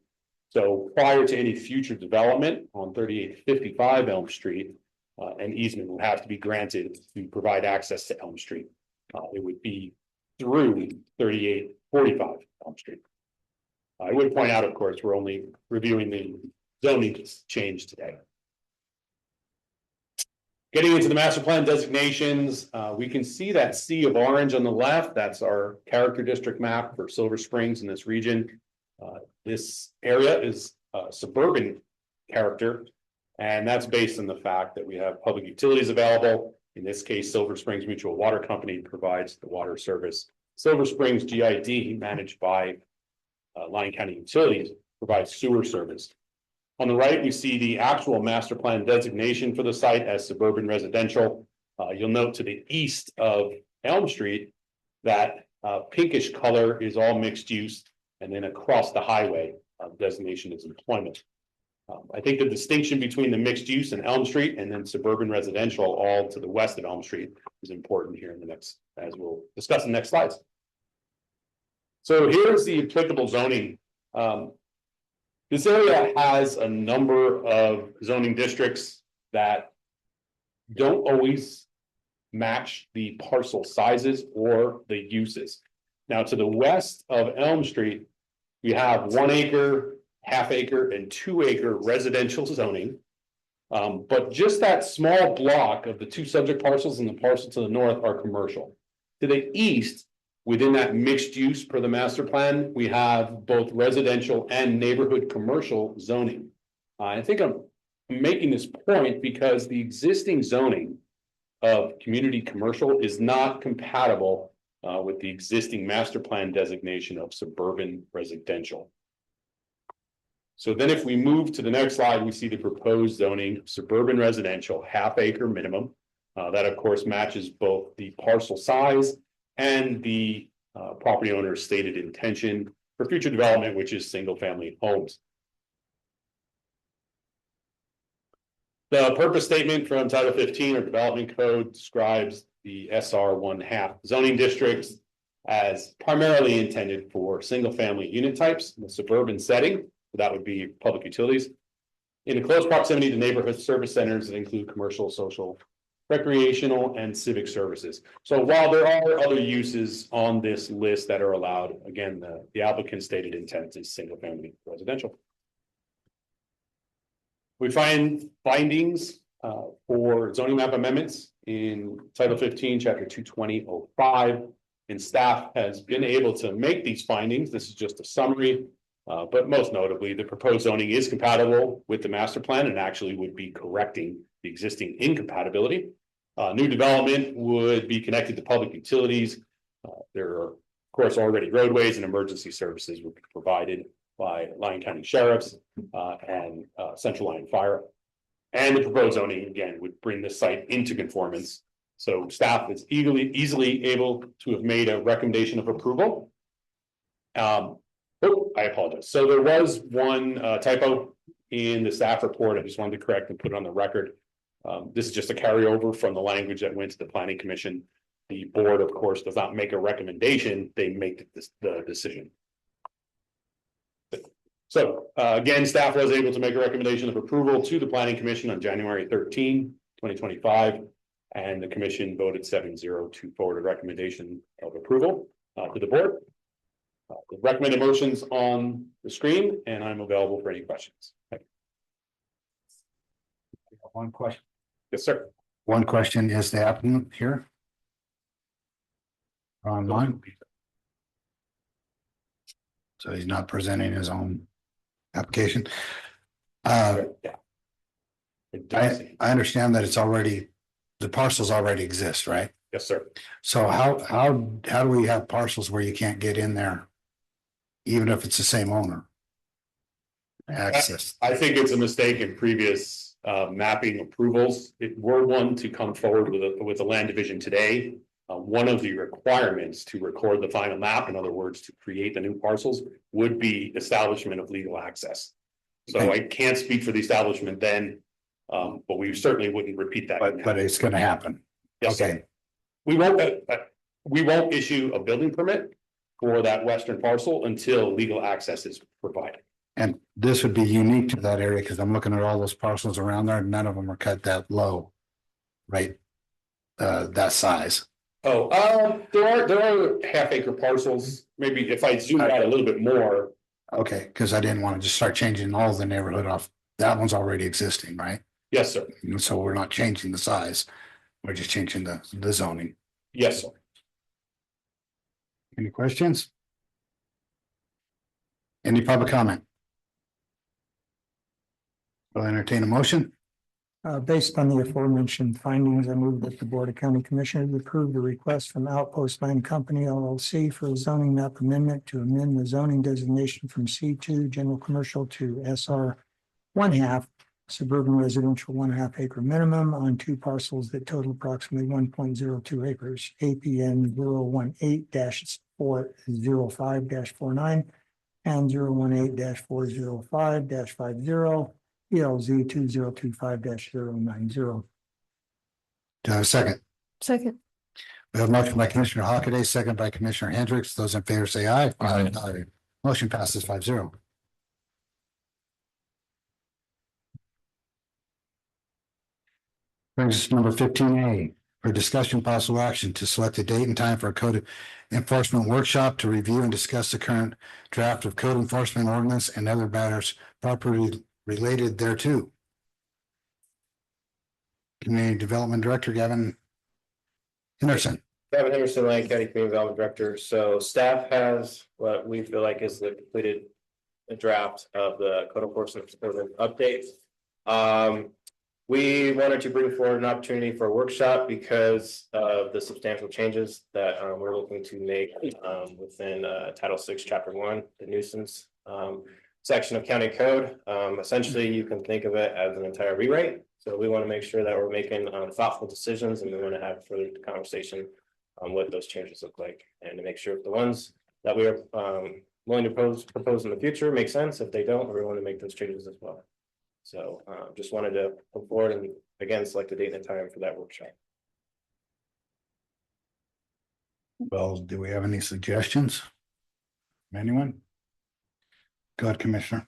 So prior to any future development on 3855 Elm Street, an easement would have to be granted to provide access to Elm Street. It would be through 3845 Elm Street. I would point out, of course, we're only reviewing the zoning change today. Getting into the master plan designations, we can see that sea of orange on the left. That's our character district map for Silver Springs in this region. This area is suburban character, and that's based on the fact that we have public utilities available. In this case, Silver Springs Mutual Water Company provides the water service. Silver Springs GID, managed by Lyon County Utilities, provides sewer service. On the right, we see the actual master plan designation for the site as suburban residential. You'll note to the east of Elm Street that pinkish color is all mixed use, and then across the highway, designation is employment. I think the distinction between the mixed use and Elm Street and then suburban residential all to the west of Elm Street is important here in the next, as we'll discuss in the next slides. So here's the applicable zoning. This area has a number of zoning districts that don't always match the parcel sizes or the uses. Now, to the west of Elm Street, we have 1 acre, half acre, and 2 acre residential zoning. But just that small block of the two subject parcels and the parcel to the north are commercial. To the east, within that mixed use per the master plan, we have both residential and neighborhood commercial zoning. I think I'm making this point because the existing zoning of community commercial is not compatible with the existing master plan designation of suburban residential. So then if we move to the next slide, we see the proposed zoning of suburban residential, half-acre minimum. That of course matches both the parcel size and the property owner's stated intention for future development, which is single-family homes. The purpose statement from Title 15 or Development Code describes the SR 1/2 zoning districts as primarily intended for single-family unit types in the suburban setting. That would be public utilities in a close proximity to neighborhood service centers that include commercial, social, recreational, and civic services. So while there are other uses on this list that are allowed, again, the applicant's stated intent is single-family residential. We find findings for zoning map amendments in Title 15, Chapter 220.05, and staff has been able to make these findings. This is just a summary. But most notably, the proposed zoning is compatible with the master plan and actually would be correcting the existing incompatibility. New development would be connected to public utilities. There are, of course, already roadways and emergency services would be provided by Lyon County Sheriffs and Central Lyon Fire. And the proposed zoning, again, would bring the site into conformance. So staff is easily able to have made a recommendation of approval. Oh, I apologize. So there was one typo in the staff report. I just wanted to correct and put it on the record. This is just a carryover from the language that went to the planning commission. The board, of course, does not make a recommendation. They make the decision. So again, staff was able to make a recommendation of approval to the planning commission on January 13, 2025. And the commission voted 7-0 to forward a recommendation of approval to the board. The recommended motions on the screen, and I'm available for any questions. One question. Yes, sir. One question, is the applicant here? Online? So he's not presenting his own application. I understand that it's already, the parcels already exist, right? Yes, sir. So how do we have parcels where you can't get in there? Even if it's the same owner? Access. I think it's a mistake in previous mapping approvals. If we're one to come forward with a land division today, one of the requirements to record the final map, in other words, to create the new parcels, would be establishment of legal access. So I can't speak for the establishment then, but we certainly wouldn't repeat that. But it's going to happen. Yes, okay. We won't issue a building permit for that western parcel until legal access is provided. And this would be unique to that area because I'm looking at all those parcels around there and none of them are cut that low, right? That size. Oh, there are half-acre parcels. Maybe if I zoom out a little bit more. Okay, because I didn't want to just start changing all the neighborhood off. That one's already existing, right? Yes, sir. And so we're not changing the size. We're just changing the zoning. Yes, sir. Any questions? Any public comment? I'll entertain a motion. Based on the aforementioned findings, I move that the Board of County Commissioners approve the request from Outpost Land Company LLC for a zoning map amendment to amend the zoning designation from C2 General Commercial to SR 1/2 Suburban Residential 1/2 acre minimum on two parcels that total approximately 1.02 acres. APN 018-405-49 and 018-405-50. ELZ 2025-090. Do I have a second? Second. We have a motion by Commissioner Hockaday, second by Commissioner Hendricks. Those in favor say aye. Aye. Aye. Motion passes 5-0. Brings us to number 15A for discussion possible action to select a date and time for a code enforcement workshop to review and discuss the current draft of code enforcement ordinance and other matters properly related thereto. Community Development Director Gavin Henderson. Gavin Henderson, Lyon County Community Development Director. So staff has what we feel like is the completed draft of the code enforcement update. We wanted to bring forward an opportunity for a workshop because of the substantial changes that we're looking to make within Title VI, Chapter 1, the nuisance section of county code. Essentially, you can think of it as an entire rewrite. So we want to make sure that we're making thoughtful decisions, and we want to have further conversation on what those changes look like, and to make sure if the ones that we are willing to propose in the future make sense. If they don't, we want to make those changes as well. So just wanted to put forward and again select a date and time for that workshop. Well, do we have any suggestions? Anyone? Go ahead, Commissioner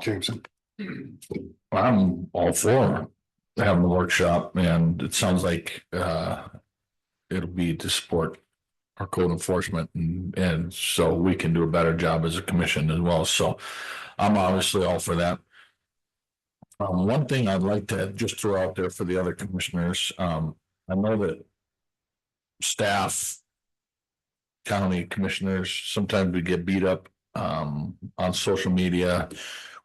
Jameson. I'm all for having the workshop, and it sounds like it'll be to support our code enforcement, and so we can do a better job as a commission as well. So I'm obviously all for that. One thing I'd like to just throw out there for the other commissioners, I know that staff, county commissioners, sometimes we get beat up on social media.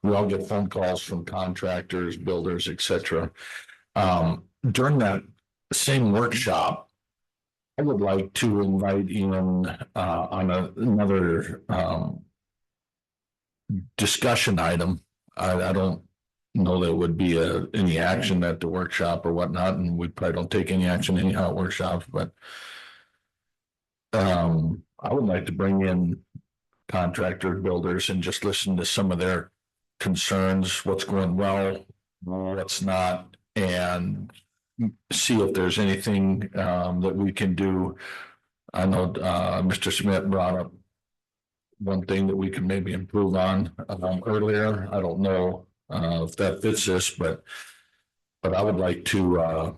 We all get phone calls from contractors, builders, etc. During that same workshop, I would like to invite in on another discussion item. I don't know that would be any action at the workshop or whatnot, and we probably don't take any action anyhow at workshops, but I would like to bring in contractor builders and just listen to some of their concerns, what's going well, what's not, and see if there's anything that we can do. I know Mr. Smith brought up one thing that we can maybe improve on earlier. I don't know if that fits this, but I would like to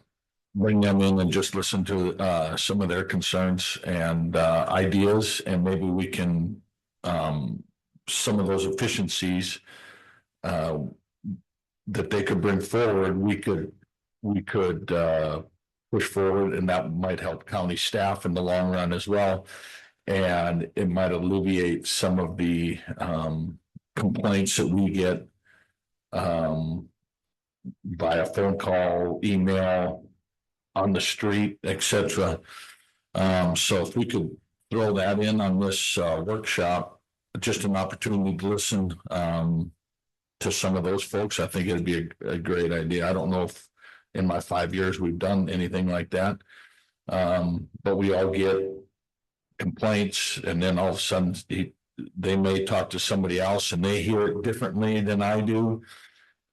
bring them in and just listen to some of their concerns and ideas, and maybe we can some of those efficiencies that they could bring forward, we could push forward, and that might help county staff in the long run as well. And it might alleviate some of the complaints that we get via phone call, email, on the street, etc. So if we could throw that in on this workshop, just an opportunity to listen to some of those folks, I think it'd be a great idea. I don't know if in my 5 years we've done anything like that, but we all get complaints, and then all of a sudden they may talk to somebody else and they hear it differently than I do.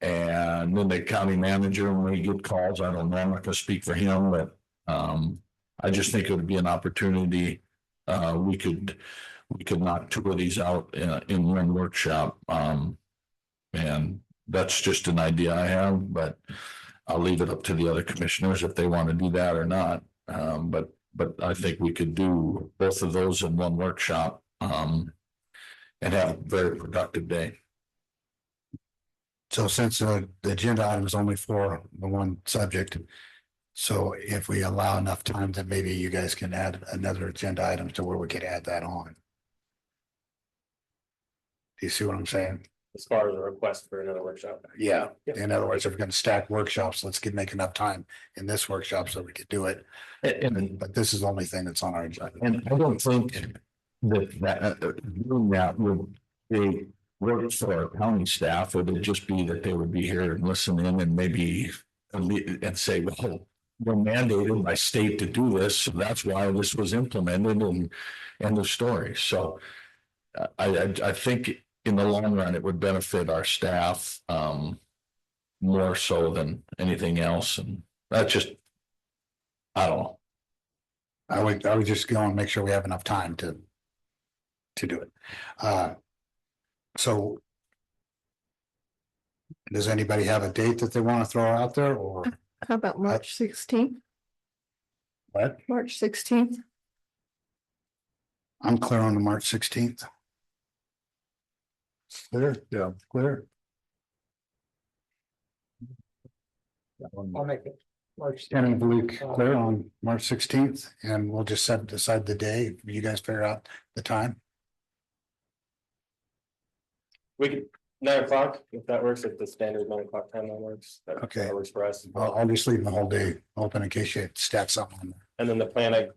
And then the county manager, when we get calls, I don't know, I'm not going to speak for him, but I just think it would be an opportunity. We could knock two of these out in one workshop. And that's just an idea I have, but I'll leave it up to the other commissioners if they want to do that or not. But I think we could do both of those in one workshop and have a very productive day. So since the agenda item is only for the one subject, so if we allow enough time, then maybe you guys can add another agenda item to where we could add that on. Do you see what I'm saying? As far as a request for another workshop. Yeah. In other words, if we're going to stack workshops, let's make enough time in this workshop so we could do it. But this is the only thing that's on our agenda. And I don't think that doing that would be work for our county staff. It would just be that they would be here and listen in and maybe and say, well, we're mandated by state to do this, so that's why this was implemented, and end of story. So I think in the long run, it would benefit our staff more so than anything else. And that's just, I don't know. I would just go and make sure we have enough time to do it. So does anybody have a date that they want to throw out there, or How about March 16th? what? March 16th? I'm clear on the March 16th. Clear? Yeah, clear. I'll make it. March. Tentatively clear on March 16th, and we'll just decide the day. You guys figure out the time. We could 9 o'clock, if that works, if the standard 9 o'clock timeline works. Okay. That works for us. I'll just leave the whole day open in case you stack something on there. And then the plan,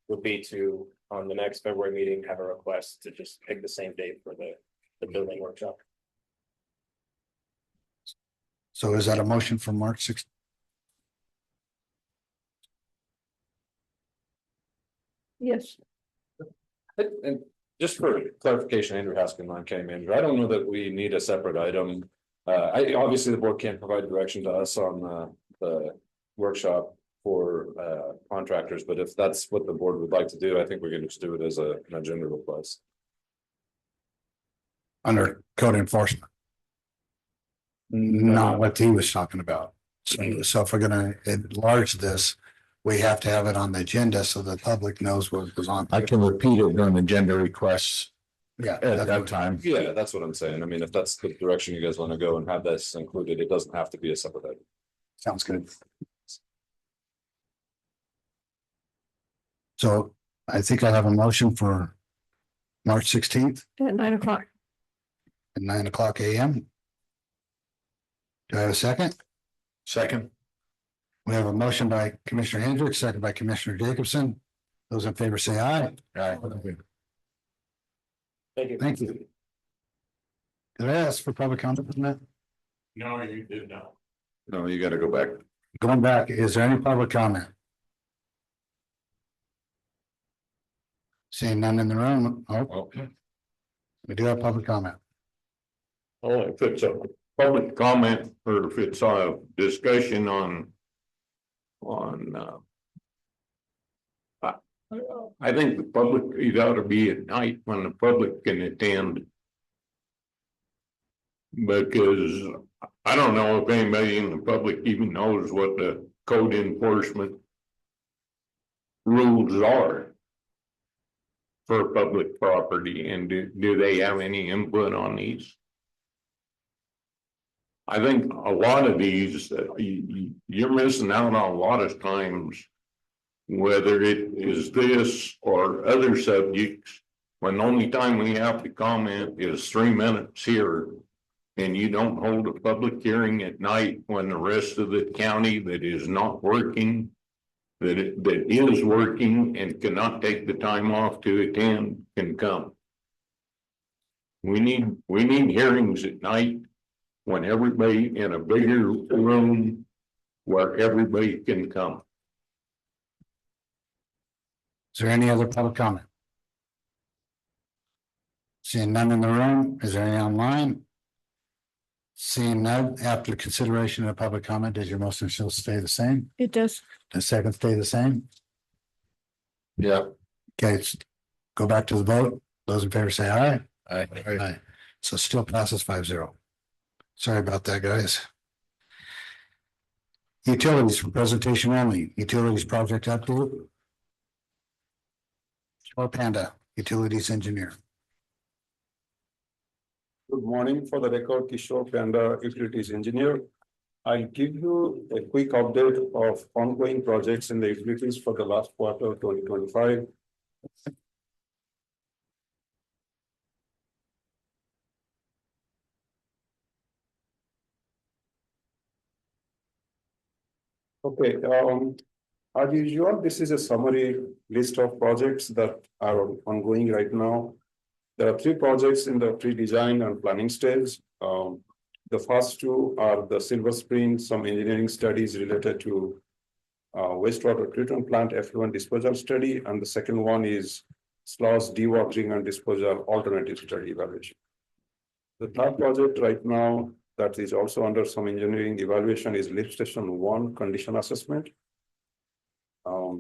would be to, on the next February meeting, have a request to just pick the same date for the building workshop. So is that a motion for March 6th? Yes. And just for clarification, Andrew Haskin, Lyon County Manager, I don't know that we need a separate item. Obviously, the board can't provide direction to us on the workshop for contractors, but if that's what the board would like to do, I think we can just do it as an agenda request. Under code enforcement. Not what he was talking about. So if we're gonna enlarge this, we have to have it on the agenda so the public knows what goes on. I can repeat it during agenda requests Yeah. at that time. Yeah, that's what I'm saying. I mean, if that's the direction you guys want to go and have this included, it doesn't have to be a separate item. Sounds good. So I think I have a motion for March 16th At 9 o'clock. at 9 o'clock AM. Do I have a second? Second. We have a motion by Commissioner Hendricks, second by Commissioner Jacobson. Those in favor say aye. Aye. Thank you. Thank you. Did I ask for public comment on that? No, you did not. No, you got to go back. Going back, is there any public comment? Seeing none in the room. Oh, we do have public comment. Oh, if it's a public comment or if it's a discussion on. I think the public, it ought to be at night when the public can attend. Because I don't know if anybody in the public even knows what the code enforcement rules are for public property, and do they have any input on these? I think a lot of these, you're missing out on a lot of times, whether it is this or other subjects, when the only time we have to comment is 3 minutes here. And you don't hold a public hearing at night when the rest of the county that is not working, that is working and cannot take the time off to attend can come. We need hearings at night when everybody in a bigger room where everybody can come. Is there any other public comment? Seeing none in the room, is there any online? Seeing none, after consideration of public comment, does your motion still stay the same? It does. The second stay the same? Yeah. Okay, go back to the vote. Those in favor say aye. Aye. Aye. So still passes 5-0. Sorry about that, guys. Utilities for presentation only. Utilities project update. Panda, utilities engineer. Good morning. For the record, Kishore Panda, utilities engineer. I'll give you a quick update of ongoing projects in the utilities for the last quarter of 2025. Okay, as usual, this is a summary list of projects that are ongoing right now. There are 3 projects in the pre-design and planning stage. The first 2 are the Silver Spring, some engineering studies related to wastewater treatment plant effluent disposal study, and the second one is slush dewatering and disposal alternative study evaluation. The third project right now that is also under some engineering evaluation is lift station 1 condition assessment.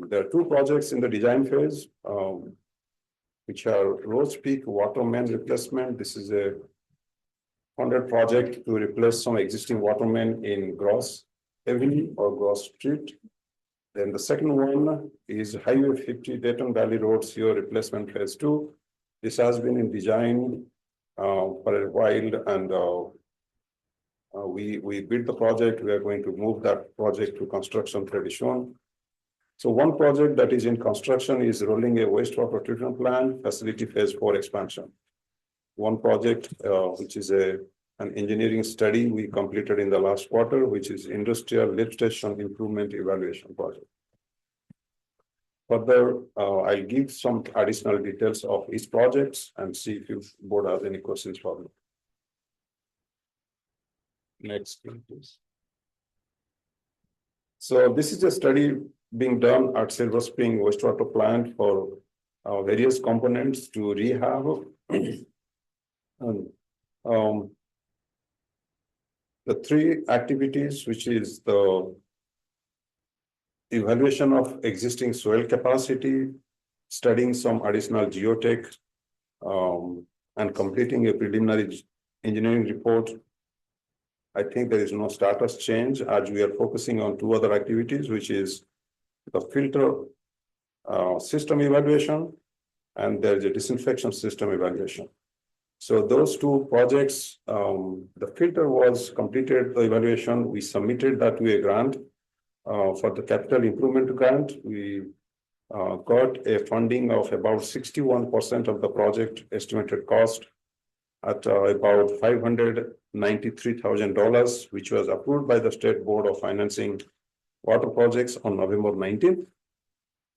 There are 2 projects in the design phase, which are Rose Peak water main replacement. This is a 100 project to replace some existing water main in Gross Avenue or Gross Street. Then the second one is Highway 50 Dayton Valley Road CO replacement phase 2. This has been in design for a while, and we built the project. We are going to move that project to construction pretty soon. So one project that is in construction is rolling a wastewater treatment plant facility phase 4 expansion. one project, which is an engineering study we completed in the last quarter, which is industrial lift station improvement evaluation project. Further, I'll give some additional details of each projects and see if you board has any questions for me. Next, please. So this is a study being done at Silver Spring wastewater plant for various components to rehab. And, the three activities, which is the evaluation of existing soil capacity, studying some additional geotech, and completing a preliminary engineering report. I think there is no status change as we are focusing on two other activities, which is the filter system evaluation, and there is a disinfection system evaluation. So those two projects, the filter was completed, the evaluation, we submitted that to a grant for the capital improvement grant. We got a funding of about 61% of the project estimated cost at about $593,000, which was approved by the State Board of Financing Water Projects on November 19th.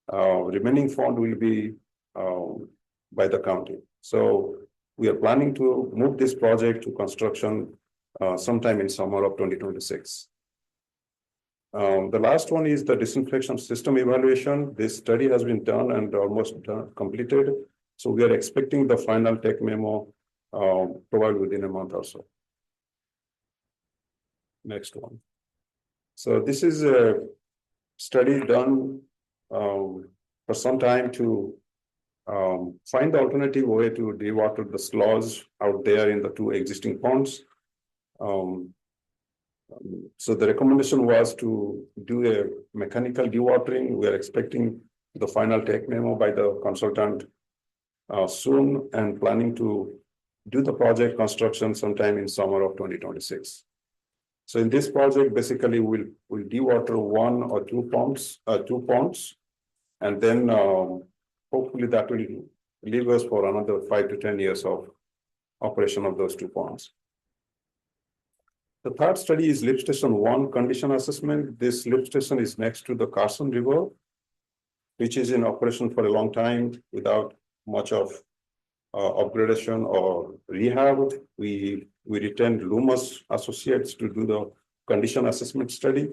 Remaining fund will be by the county. So we are planning to move this project to construction sometime in summer of 2026. The last one is the disinfection system evaluation. This study has been done and almost completed. So we are expecting the final tech memo provided within a month or so. Next one. So this is a study done for some time to find the alternative way to dewater the sloughs out there in the two existing ponds. So the recommendation was to do a mechanical dewatering. We are expecting the final tech memo by the consultant soon, and planning to do the project construction sometime in summer of 2026. So in this project, basically we'll dewater one or two ponds, and then hopefully that will leave us for another 5 to 10 years of operation of those two ponds. The third study is lift station 1 condition assessment. This lift station is next to the Carson River, which is in operation for a long time without much of upgradation or rehab. We retained Loomis Associates to do the condition assessment study.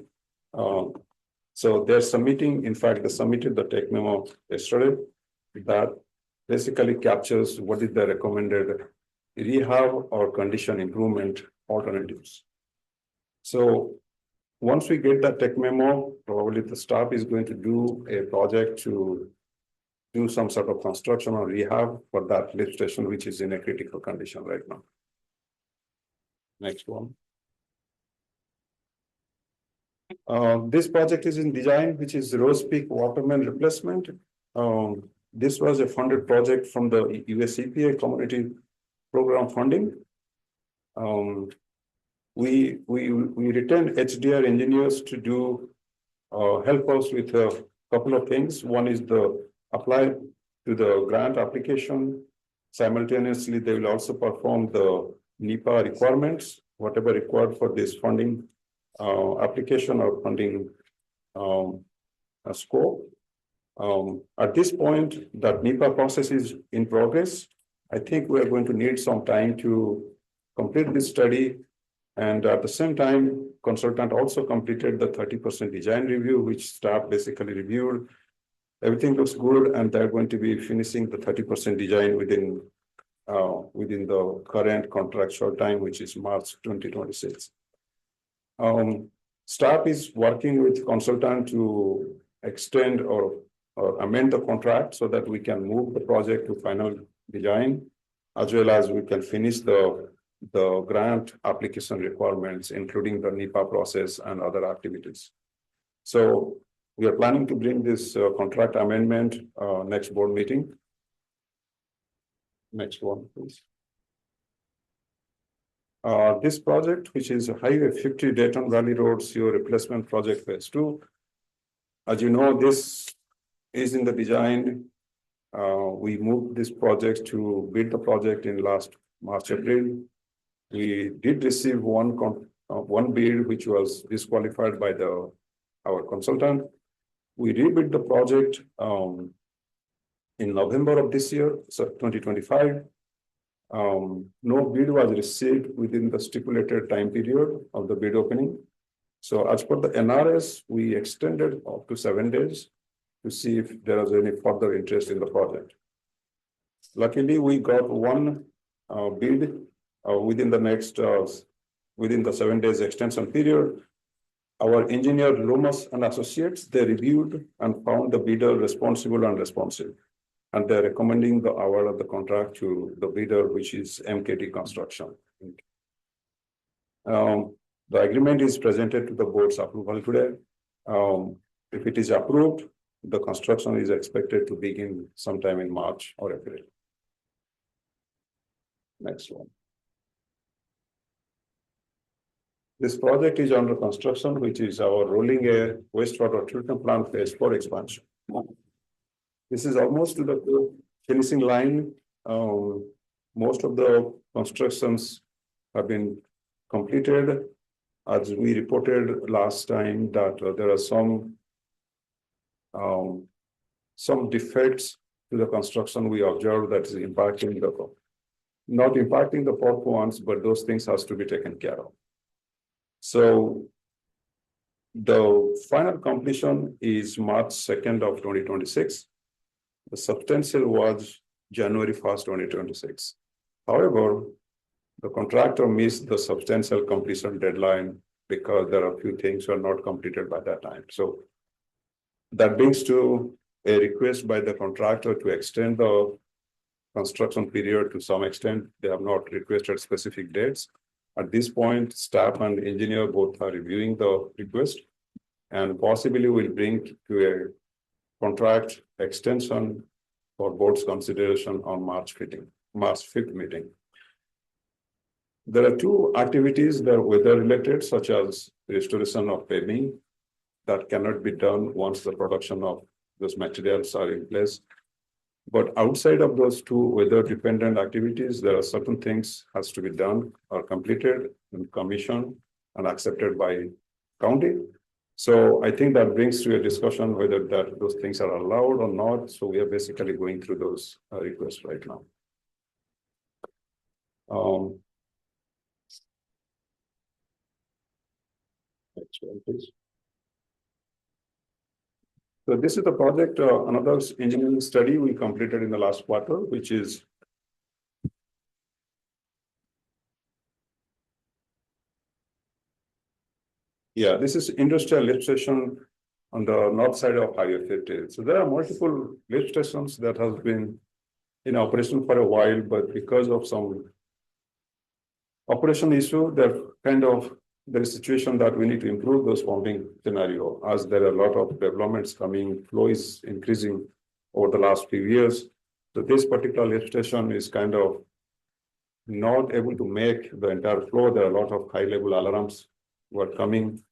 So they're submitting, in fact, they submitted the tech memo yesterday that basically captures what is the recommended rehab or condition improvement alternatives. So once we get that tech memo, probably the staff is going to do a project to do some sort of construction or rehab for that lift station, which is in a critical condition right now. Next one. This project is in design, which is Rose Peak Watermain replacement. This was a funded project from the US EPA Community Program funding. We retained HDR engineers to do help us with a couple of things. One is the apply to the grant application. Simultaneously, they will also perform the NEPA requirements, whatever required for this funding application or funding scope. At this point, that NEPA process is in progress. I think we are going to need some time to complete this study. And at the same time, consultant also completed the 30% design review, which staff basically reviewed. Everything looks good, and they're going to be finishing the 30% design within the current contractual time, which is March 2026. Staff is working with consultant to extend or amend the contract so that we can move the project to final design, as well as we can finish the grant application requirements, including the NEPA process and other activities. So we are planning to bring this contract amendment next board meeting. Next one, please. This project, which is Highway 50 Dayton Valley Road CO replacement project phase 2. As you know, this is in the design. We moved this project to bid the project in last March, April. We did receive one bid which was disqualified by our consultant. We rebid the project in November of this year, so 2025. No bid was received within the stipulated time period of the bid opening. So as per the NRS, we extended up to 7 days to see if there was any further interest in the project. Luckily, we got one bid within the 7 days extension period. Our engineer Lomas and Associates, they reviewed and found the bidder responsible and responsive. And they're recommending the award of the contract to the bidder, which is MKT Construction. The agreement is presented to the board's approval today. If it is approved, the construction is expected to begin sometime in March or April. Next one. This project is under construction, which is our rolling air wastewater treatment plant phase 4 expansion. This is almost to the finishing line. Most of the constructions have been completed. As we reported last time that there are some defects to the construction we observed that is impacting not impacting the performance, but those things has to be taken care of. So the final completion is March 2nd of 2026. The substantial was January 1st, 2026. However, the contractor missed the substantial completion deadline because there are a few things were not completed by that time. So that brings to a request by the contractor to extend the construction period to some extent. They have not requested specific dates. At this point, staff and engineer both are reviewing the request and possibly will bring to a contract extension for board's consideration on March 5th meeting. There are two activities that are weather related, such as restoration of paving that cannot be done once the production of those materials are in place. But outside of those two weather dependent activities, there are certain things has to be done or completed and commissioned and accepted by county. So I think that brings to a discussion whether those things are allowed or not. So we are basically going through those requests right now. Next one, please. So this is the project, another engineering study we completed in the last quarter, which is this is industrial lift station on the north side of Highway 50. So there are multiple lift stations that have been in operation for a while, but because of some operation issue, there is a situation that we need to improve those pumping scenario, as there are a lot of developments coming, flow is increasing over the last few years. So this particular lift station is kind of not able to make the entire flow. There are a lot of high level alarms were coming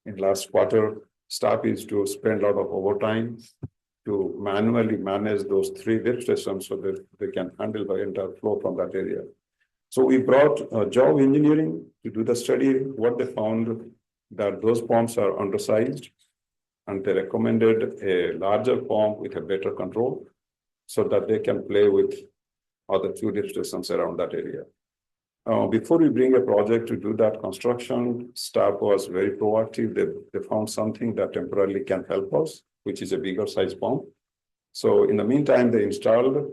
in last quarter. Staff is to spend a lot of overtime to manually manage those 3 lift stations so that they can handle the entire flow from that area. So we brought Job Engineering to do the study. What they found that those pumps are undersized, and they recommended a larger pump with a better control so that they can play with other 2 lift stations around that area. Before we bring a project to do that construction, staff was very proactive. They found something that temporarily can help us, which is a bigger size pump. So in the meantime, they installed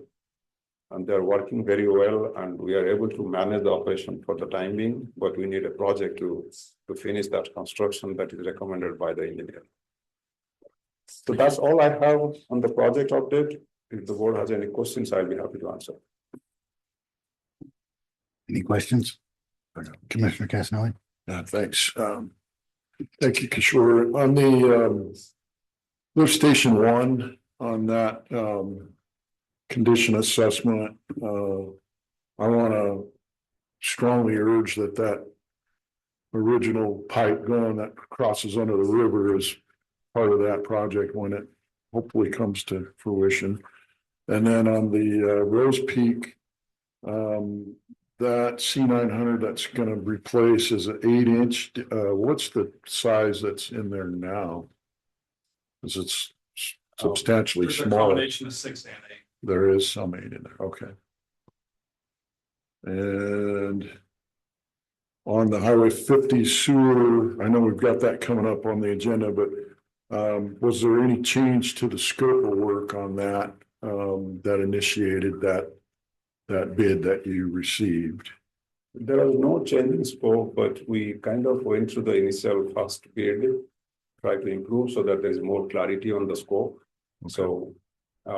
and they're working very well, and we are able to manage the operation for the time being, but we need a project to finish that construction that is recommended by the engineer. So that's all I have on the project update. If the board has any questions, I'll be happy to answer. Any questions? Commissioner Casanelli? Thanks. Thank you, Kishore. On the lift station 1, on that condition assessment, I want to strongly urge that original pipe going that crosses under the river is part of that project when it hopefully comes to fruition. And then on the Rose Peak, that C900 that's gonna replace is an 8-inch, what's the size that's in there now? Cause it's substantially There's a smaller. combination of 6 and 8. There is some 8 in there, okay. And on the Highway 50 sewer, I know we've got that coming up on the agenda, but was there any change to the scope of work on that that initiated that bid that you received? There was no change in scope, but we kind of went through the initial first bid, try to improve so that there is more clarity on the scope. Okay. So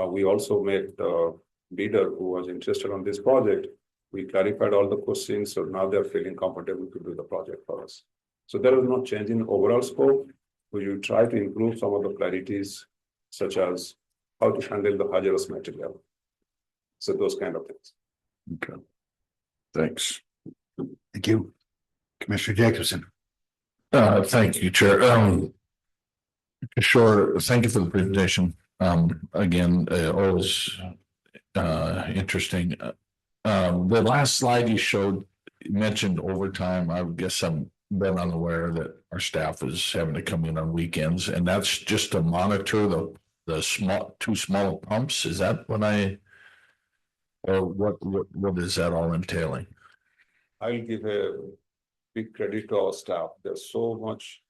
we also met the bidder who was interested on this project. We clarified all the questions, so now they're feeling comfortable to do the project for us. So there was no change in overall scope. We will try to improve some of the clarities, such as how to handle the hazardous material. So those kind of things. Okay. Thanks. Thank you. Commissioner Jacobson. Thank you, Chair. Sure, thank you for the presentation. Again, always interesting. The last slide you showed mentioned overtime. I guess I've been unaware that our staff is having to come in on weekends, and that's just to monitor the two small pumps. Is that or what is that all entailing? I'll give a big credit to our staff. There's so much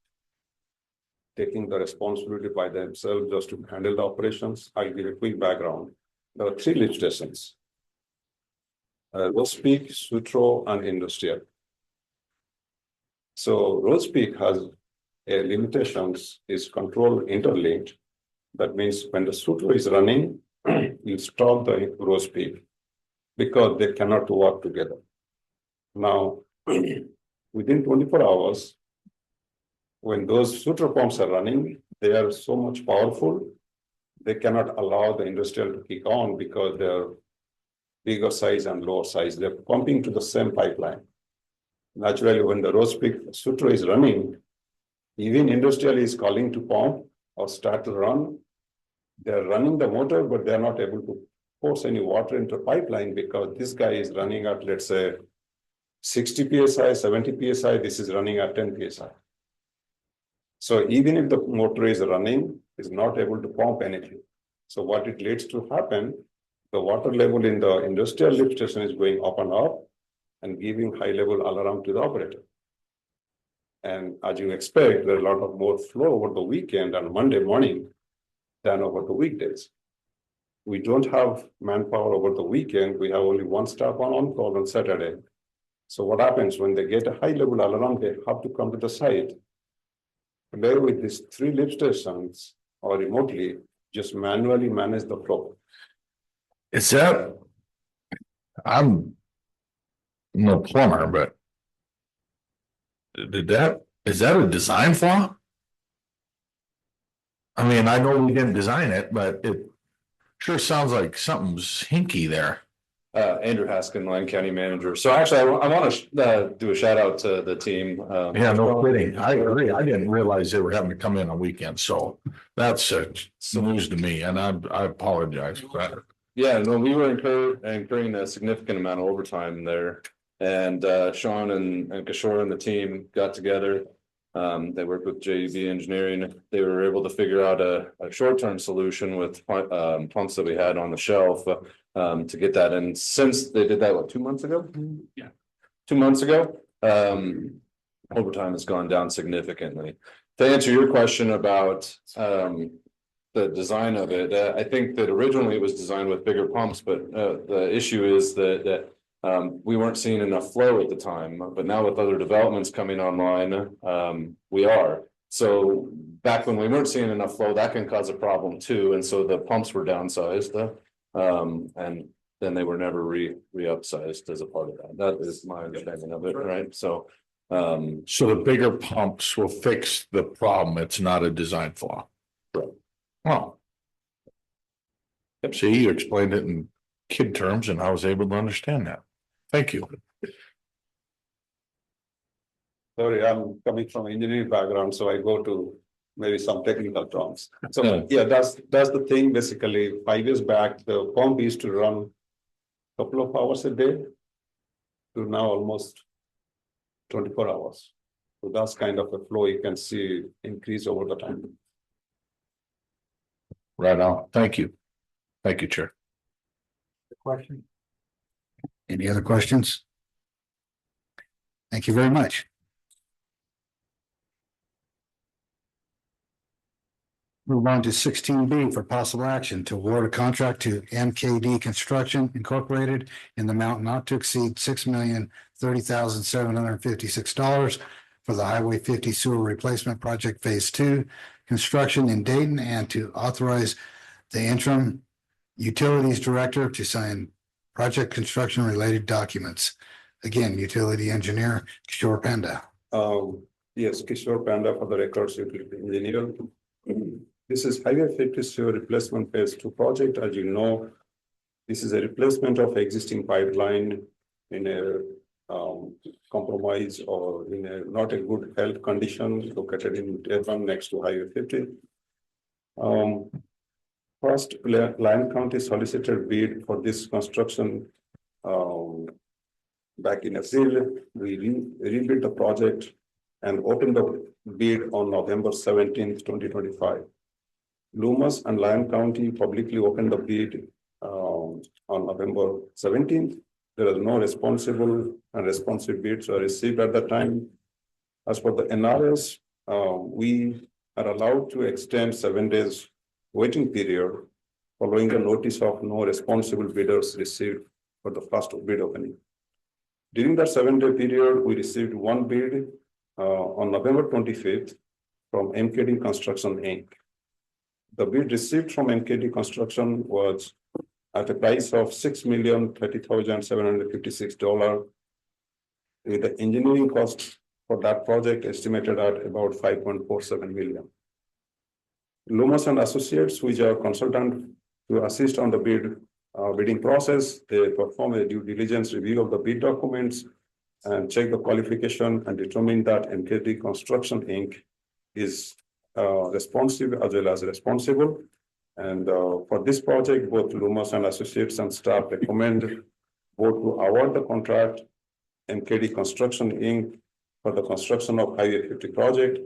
taking the responsibility by themselves just to handle the operations. I'll give a quick background. There are 3 lift stations. Rose Peak, Sutro, and Industrial. So Rose Peak has a limitations, is control interlinked. That means when the Sutro is running, you stop the Rose Peak because they cannot work together. Now, within 24 hours, when those Sutro pumps are running, they are so much powerful, they cannot allow the industrial to kick on because they're bigger size and lower size. They're pumping to the same pipeline. Naturally, when the Rose Peak Sutro is running, even industrial is calling to pump or start to run. They're running the motor, but they're not able to force any water into the pipeline because this guy is running at, let's say, 60 psi, 70 psi, this is running at 10 psi. So even if the motor is running, it's not able to pump anything. So what it leads to happen, the water level in the industrial lift station is going up and up and giving high level alarm to the operator. And as you expect, there's a lot of more flow over the weekend and Monday morning than over the weekdays. We don't have manpower over the weekend. We have only one staff on call on Saturday. So what happens when they get a high level alarm, they have to come to the site. There with these 3 lift stations or remotely, just manually manage the flow. Is that, I'm no plumber, but is that a design flaw? I mean, I know we didn't design it, but it sure sounds like something's hinky there. Andrew Haskin, Lyon County Manager. So actually, I want to do a shout out to the team. Yeah, no kidding. I agree. I didn't realize they were having to come in on weekends, so that's news to me, and I apologize for that. Yeah, no, we were incurring a significant amount of overtime there, and Sean and Kishore and the team got together. They worked with JEB Engineering. They were able to figure out a short-term solution with pumps that we had on the shelf to get that. And since they did that, what, 2 months ago? Yeah, 2 months ago. Overtime has gone down significantly. To answer your question about the design of it, I think that originally it was designed with bigger pumps, but the issue is that we weren't seeing enough flow at the time, but now with other developments coming online, we are. So back when we weren't seeing enough flow, that can cause a problem too. And so the pumps were downsized, and then they were never re-upsized as a part of that. That is my understanding of it, right? So the bigger pumps will fix the problem. It's not a design flaw. Right. Well, see, you explained it in kid terms, and I was able to understand that. Thank you. Sorry, I'm coming from engineering background, so I go to maybe some technical terms. So yeah, that's the thing. Basically, 5 years back, the pump used to run a couple of hours a day to now almost 24 hours. So that's kind of a flow you can see increase over the time. Right on. Thank you. Thank you, Chair. Question? Any other questions? Thank you very much. Move on to 16B for possible action to award a contract to MKD Construction Incorporated in the amount not to exceed $6,030,756 for the Highway 50 Sewer Replacement Project Phase 2 construction in Dayton, and to authorize the interim Utilities Director to sign project construction related documents. Again, Utility Engineer Kishore Panda. Yes, Kishore Panda for the records utility engineer. This is Highway 50 Sewer Replacement Phase 2 project. As you know, this is a replacement of existing pipeline in a compromise or in a not a good health condition located in Devon next to Highway 50. First, Lyon County solicited bid for this construction back in April. We rebuilt the project and opened the bid on November 17th, 2025. Loomis and Lyon County publicly opened the bid on November 17th. There was no responsible and responsive bids were received at that time. As for the NRS, we are allowed to extend 7 days waiting period following a notice of no responsible bidders received for the first bid opening. During that 7-day period, we received one bid on November 25th from MKD Construction Inc. The bid received from MKD Construction was at a price of $6,030,756, with the engineering cost for that project estimated at about $5.47 million. Loomis and Associates, which are consultant to assist on the bidding process, they perform a due diligence review of the bid documents and check the qualification and determine that MKD Construction Inc. is responsive as well as responsible. And for this project, both Loomis and Associates and staff recommend both to award the contract MKD Construction Inc. for the construction of Highway 50 project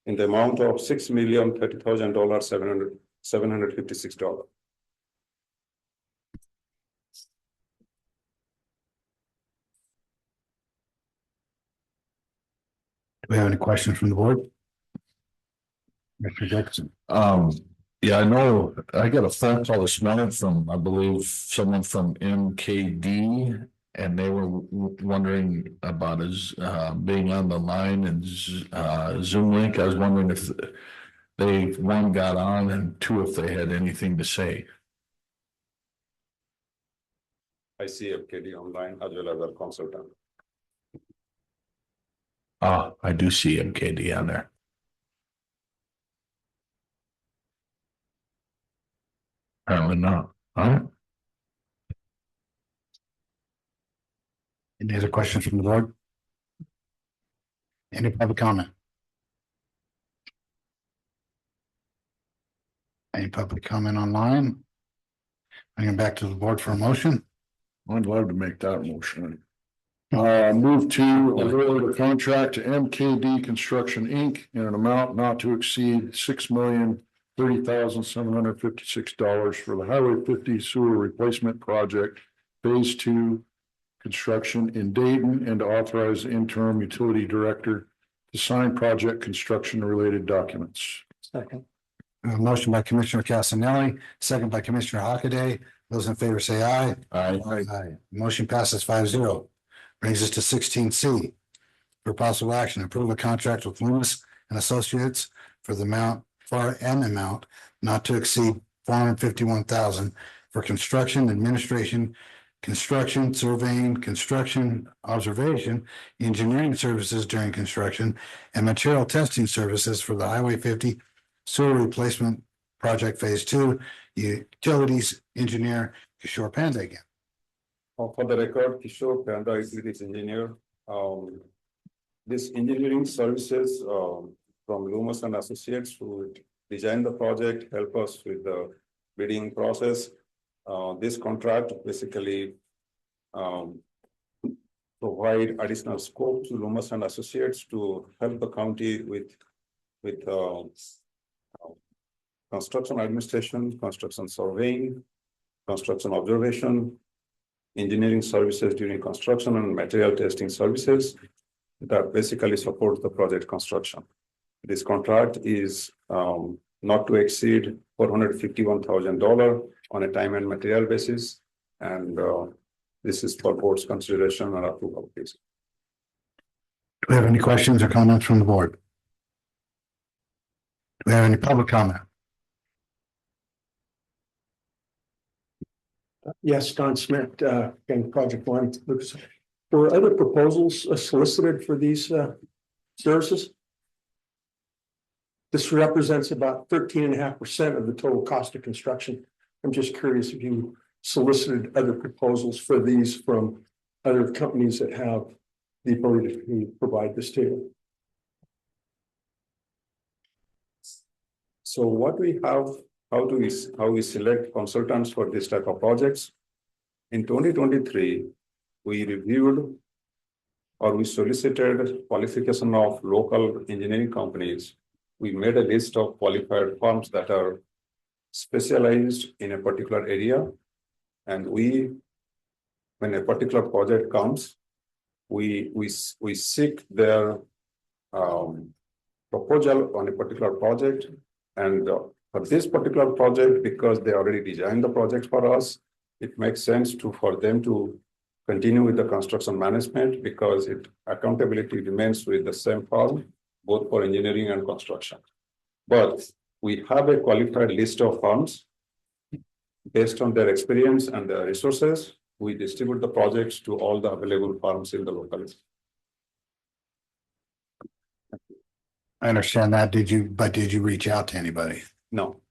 in the amount of $6,030,756. Do we have any questions from the board? Mr. Jackson. Yeah, I know I got a phone call this morning from, I believe, someone from MKD, and they were wondering about his being on the line and Zoom link. I was wondering if they, one, got on, and two, if they had anything to say. I see MKD online as well as a consultant. I do see MKD on there. Apparently not. All right. Any other questions from the board? Any public comment? Any public comment online? Bring it back to the board for a motion. I'd love to make that motion. Move to award a contract to MKD Construction Inc. in an amount not to exceed $6,030,756 for the Highway 50 Sewer Replacement Project Phase 2 construction in Dayton, and to authorize the interim utility director to sign project construction related documents. Second. A motion by Commissioner Casanelli, second by Commissioner Hockaday. Those in favor say aye. Aye. Aye. Motion passes 5-0. Brings us to 16C. For possible action, approve a contract with Loomis and Associates for an amount not to exceed $451,000 for construction, administration, construction, surveying, construction, observation, engineering services during construction, and material testing services for the Highway 50 Sewer Replacement Project Phase 2. Utilities Engineer Kishore Panda again. For the record, Kishore Panda is this engineer. This engineering services from Loomis and Associates, who designed the project, help us with the bidding process. This contract basically provide additional scope to Loomis and Associates to help the county with construction administration, construction surveying, construction observation, engineering services during construction and material testing services that basically support the project construction. This contract is not to exceed $451,000 on a time and material basis. And this is for board's consideration and approval, please. Do we have any questions or comments from the board? Do we have any public comment? Yes, Don Smith, again, Project One. Were other proposals solicited for these services? This represents about 13.5% of the total cost of construction. I'm just curious if you solicited other proposals for these from other companies that have the ability to provide this to you. So what we have, how we select consultants for this type of projects? In 2023, we reviewed or we solicited qualification of local engineering companies. We made a list of qualified firms that are specialized in a particular area. And when a particular project comes, we seek their proposal on a particular project. And for this particular project, because they already designed the project for us, it makes sense for them to continue with the construction management because accountability remains with the same firm, both for engineering and construction. But we have a qualified list of firms. Based on their experience and their resources, we distribute the projects to all the available firms in the locality. I understand that. Did you reach out to anybody? No.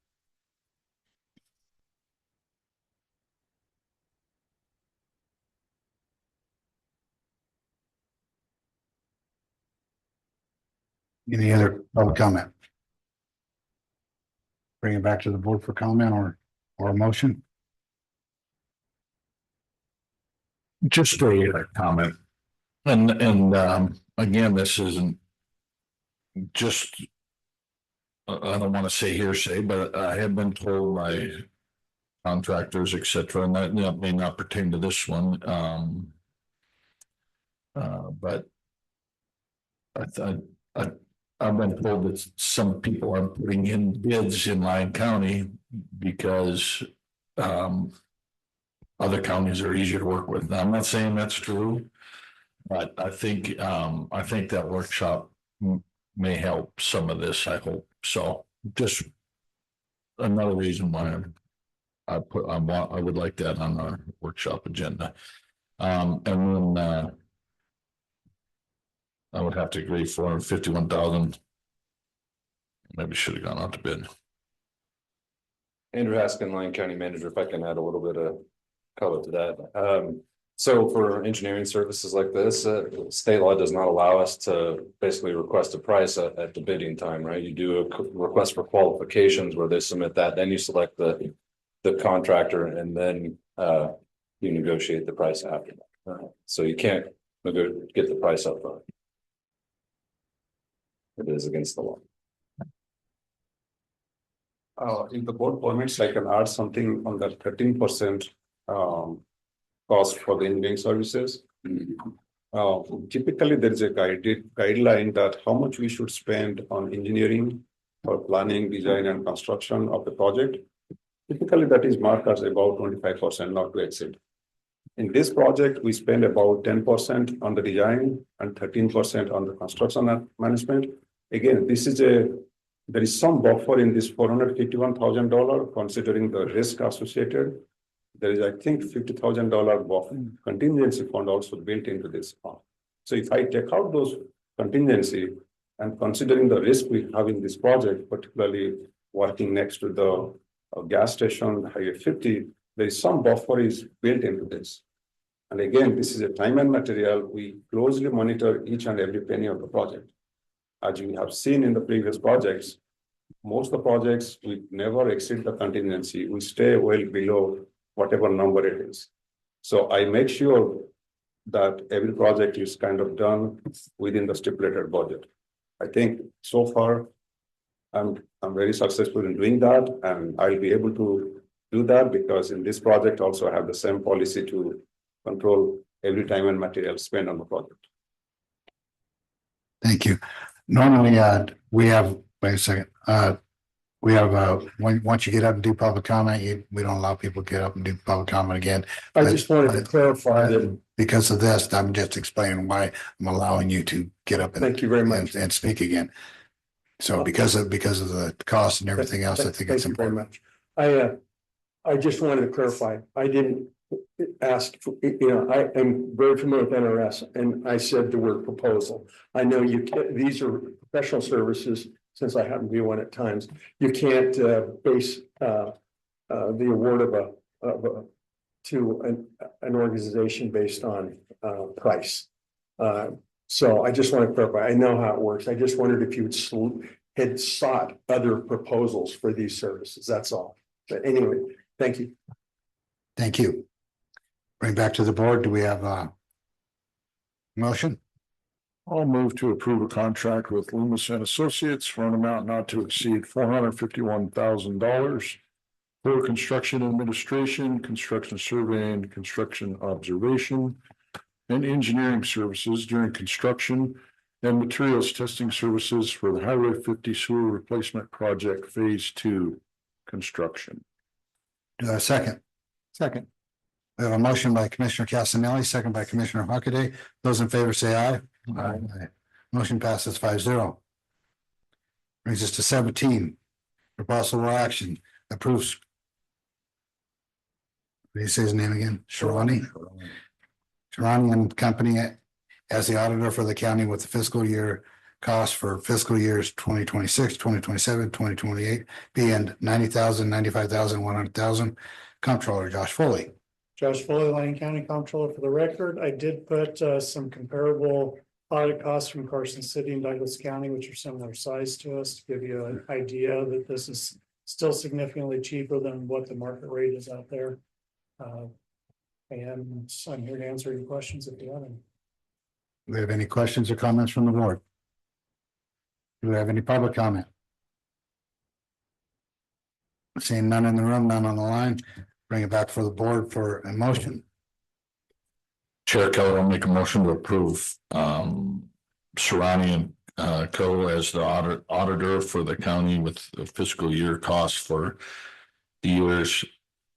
Any other public comment? Bring it back to the board for comment or a motion? Just a comment. And again, this isn't just, I don't want to say hearsay, but I have been told by contractors, et cetera, and that may not pertain to this one. But I've been told that some people are putting in bids in Lyon County because other counties are easier to work with. Now, I'm not saying that's true, but I think that workshop may help some of this. I hope so. Just another reason why I would like that on our workshop agenda. And then I would have to agree $451,000. Maybe should have gone out to bid. Andrew Haskin, Lyon County Manager, if I can add a little bit of color to that. So for engineering services like this, state law does not allow us to basically request a price at the bidding time, right? You do a request for qualifications where they submit that, then you select the contractor, and then you negotiate the price after that. So you can't get the price up front. It is against the law. If the board permits, I can add something on that 13% cost for the engineering services. Typically, there is a guideline that how much we should spend on engineering for planning, design, and construction of the project. Typically, that is marked as about 25%, not to exceed. In this project, we spend about 10% on the design and 13% on the construction management. Again, there is some buffer in this $451,000 considering the risk associated. There is, I think, $50,000 buffer contingency fund also built into this fund. So if I take out those contingency and considering the risk we have in this project, particularly working next to the gas station, Highway 50, there is some buffer is built into this. And again, this is a time and material. We closely monitor each and every penny of the project. As you have seen in the previous projects, most of the projects, we never exceed the contingency. We stay well below whatever number it is. So I make sure that every project is kind of done within the stipulated budget. I think so far, I'm very successful in doing that, and I'll be able to do that because in this project also I have the same policy to control every time and material spent on the project. Thank you. Normally, we have, wait a second, we have, once you get up and do public comment, we don't allow people to get up and do public comment again. I just wanted to clarify that. Because of this, I'm just explaining why I'm allowing you to get up and. Thank you very much. And speak again. So because of the cost and everything else, I think it's important. I just wanted to clarify, I didn't ask, I am very familiar with NRS, and I said the word proposal. I know these are professional services, since I happen to be one at times. You can't base the award to an organization based on price. So I just want to clarify, I know how it works. I just wondered if you had sought other proposals for these services, that's all. But anyway, thank you. Thank you. Bring back to the board. Do we have a motion? I'll move to approve a contract with Loomis and Associates for an amount not to exceed $451,000 for construction administration, construction surveying, construction observation, and engineering services during construction and materials testing services for the Highway 50 sewer replacement project Phase 2 construction. Do I have a second? Second. We have a motion by Commissioner Casanelli, second by Commissioner Hockaday. Those in favor say aye. Aye. Motion passes 5-0. Brings us to 17. For possible action, approves. Did he say his name again? Sharani and Company as the auditor for the county with the fiscal year cost for fiscal years 2026, 2027, 2028 being $90,000, $95,000, $100,000. Comptroller Josh Foley. Josh Foley, Lyon County Comptroller. For the record, I did put some comparable audit costs from Carson City and Douglas County, which are similar size to us, to give you an idea that this is still significantly cheaper than what the market rate is out there. And I'm here to answer your questions if you have any. Do we have any questions or comments from the board? Do we have any public comment? Seeing none in the room, none on the line, bring it back for the board for a motion. Chair Keller, I'll make a motion to approve Sharani and Co. as the auditor for the county with the fiscal year costs for the years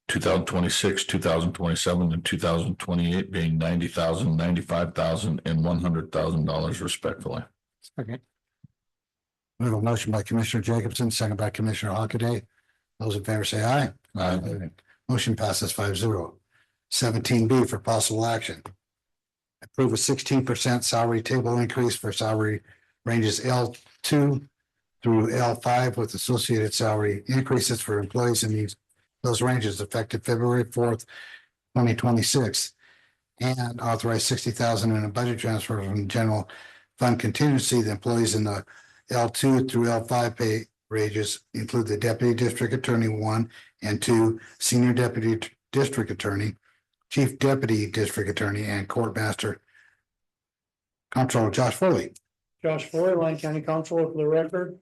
2026, 2027, and 2028 being $90,000, $95,000, and $100,000 respectively. Okay. We have a motion by Commissioner Jacobson, second by Commissioner Hockaday. Those in favor say aye. Aye. Motion passes 5-0. 17B for possible action. Approve a 16% salary table increase for salary ranges L2 through L5 with associated salary increases for employees in those ranges effective February 4th, 2026. And authorize $60,000 in a budget transfer from general fund contingency. The employees in the L2 through L5 pay ranges include the Deputy District Attorney 1 and 2, Senior Deputy District Attorney, Chief Deputy District Attorney, and Court Master. Comptroller Josh Foley. Josh Foley, Lyon County Comptroller. For the record,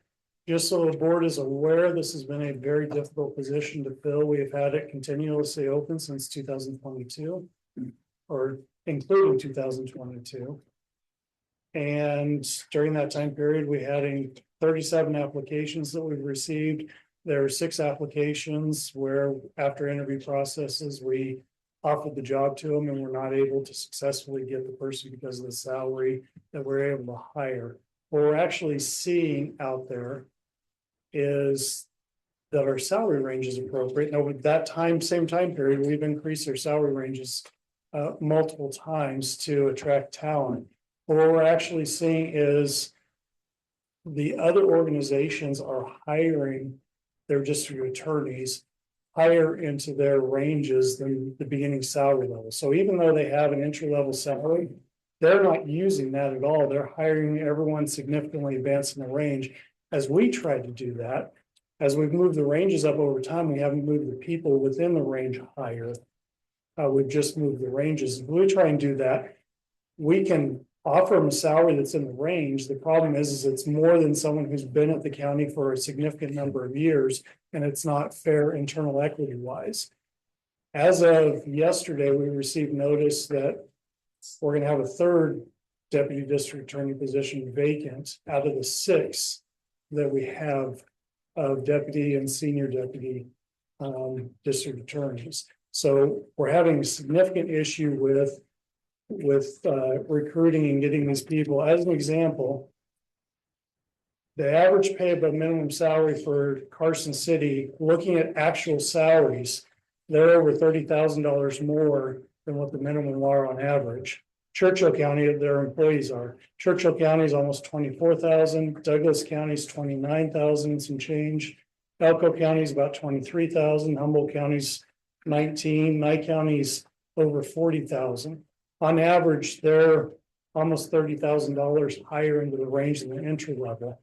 just so the board is aware, this has been a very difficult position to fill. We have had it continuously open since 2022, or including 2022. And during that time period, we had 37 applications that we've received. There are 6 applications where after interview processes, we offered the job to them and we're not able to successfully get the person because of the salary that we're able to hire. What we're actually seeing out there is that our salary range is appropriate. Now with that same time period, we've increased our salary ranges multiple times to attract talent. But what we're actually seeing is the other organizations are hiring their district attorneys higher into their ranges than the beginning salary level. So even though they have an entry level salary, they're not using that at all. They're hiring everyone significantly advancing the range. As we try to do that, as we've moved the ranges up over time, we haven't moved the people within the range higher. We've just moved the ranges. We try and do that. we can offer them a salary that's in the range. The problem is it's more than someone who's been at the county for a significant number of years, and it's not fair internal equity wise. As of yesterday, we received notice that we're gonna have a third deputy district attorney position vacant out of the 6 that we have of deputy and senior deputy district attorneys. So we're having a significant issue with recruiting and getting these people. As an example, the average pay above minimum salary for Carson City, looking at actual salaries, they're over $30,000 more than what the minimum are on average. Churchill County, their employees are. Churchill County is almost 24,000. Douglas County is 29,000 some change. Elko County is about 23,000. Humboldt County's 19. Nye County's over 40,000. On average, they're almost $30,000 higher into the range than the entry level.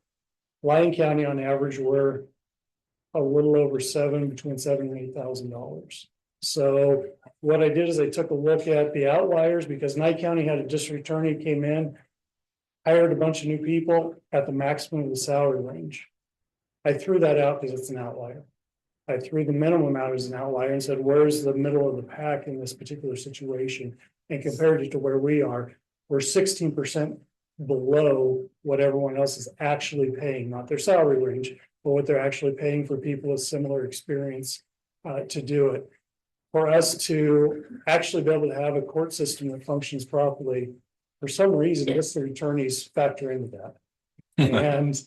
Lyon County, on average, we're a little over between $7,000 and $8,000. So what I did is I took a look at the outliers, because Nye County had a district attorney came in, hired a bunch of new people at the maximum of the salary range. I threw that out because it's an outlier. I threw the minimum out as an outlier and said, where's the middle of the pack in this particular situation? And compared it to where we are, we're 16% below what everyone else is actually paying, not their salary range, but what they're actually paying for people with similar experience to do it. For us to actually be able to have a court system that functions properly, for some reason, district attorneys factor into that. And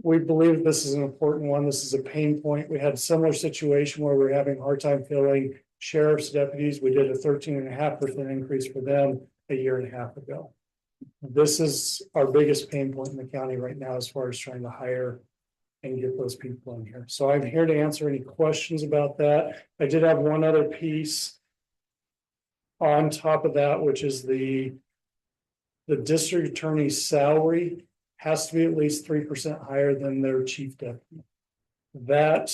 we believe this is an important one. This is a pain point. We had a similar situation where we're having a hard time filling sheriff's deputies. We did a 13.5% increase for them a year and a half ago. This is our biggest pain point in the county right now, as far as trying to hire and get those people in here. So I'm here to answer any questions about that. I did have one other piece on top of that, which is the district attorney's salary has to be at least 3% higher than their chief deputy. That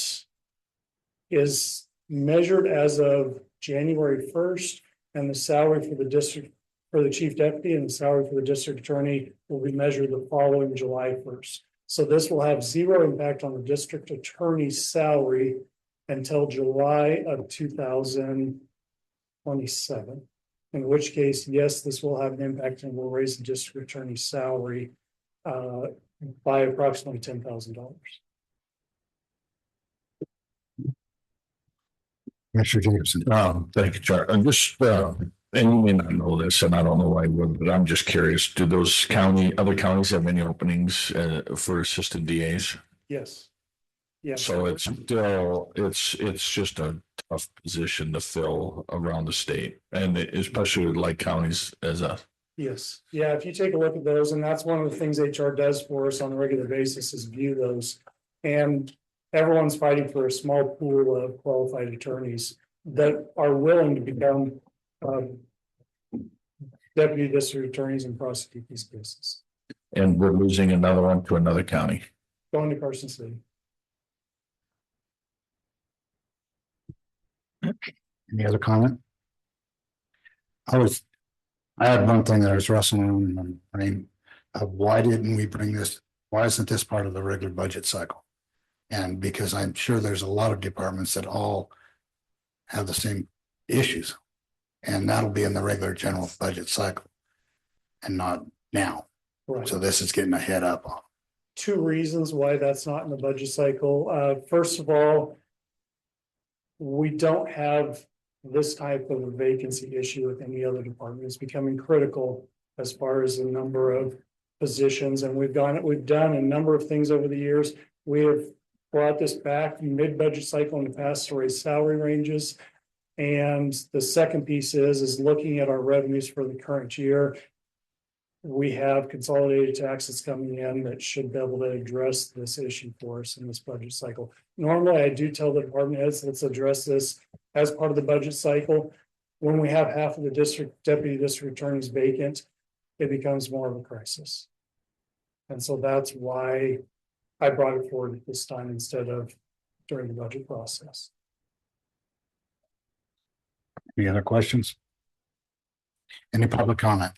is measured as of January 1st, and the salary for the district, for the chief deputy, and the salary for the district attorney will be measured the following July 1st. So this will have zero impact on the district attorney's salary until July of 2027. In which case, yes, this will have an impact and will raise the district attorney's salary by approximately $10,000. Commissioner Jacobson. Thank you, Charlie. I'm just, and you may not know this, and I don't know why I would, but I'm just curious. Do those other counties have any openings for assistant DAs? Yes. Yes. So it's still, it's just a tough position to fill around the state, and especially with like counties as a. Yes, yeah, if you take a look at those, and that's one of the things HR does for us on a regular basis, is view those. And everyone's fighting for a small pool of qualified attorneys that are willing to become deputy district attorneys and prosecute these cases. And we're losing another one to another county. Going to Carson City. Any other comment? I had one thing that I was wrestling on my brain of why didn't we bring this? Why isn't this part of the regular budget cycle? And because I'm sure there's a lot of departments that all have the same issues, and that'll be in the regular general budget cycle and not now. Right. So this is getting a head up on. 2 reasons why that's not in the budget cycle. First of all, we don't have this type of a vacancy issue with any other department. It's becoming critical as far as the number of positions, and we've done a number of things over the years. We have brought this back mid-budget cycle in the past to raise salary ranges. And the second piece is looking at our revenues for the current year. We have consolidated taxes coming in that should be able to address this issue for us in this budget cycle. Normally, I do tell the department heads, let's address this as part of the budget cycle. When we have half of the deputy district attorneys vacant, it becomes more of a crisis. And so that's why I brought it forward at this time instead of during the budget process. Any other questions? Any public comment?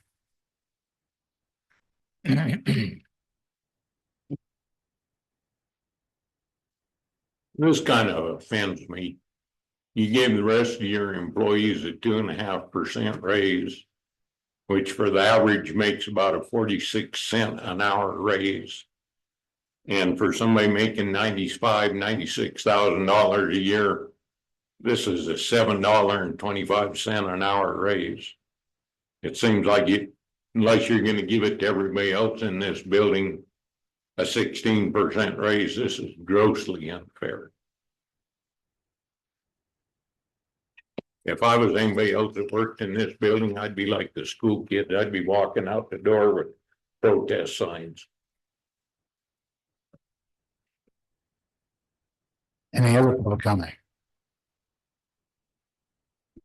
This kind of offends me. You gave the rest of your employees a 2.5% raise, which for the average makes about a 46 cent an hour raise. And for somebody making $96,000 a year, this is a $7.25 an hour raise. It seems like unless you're going to give it to everybody else in this building, a 16% raise, this is grossly unfair. If I was anybody else that worked in this building, I'd be like the school kids. I'd be walking out the door with protest signs. Any other public comment?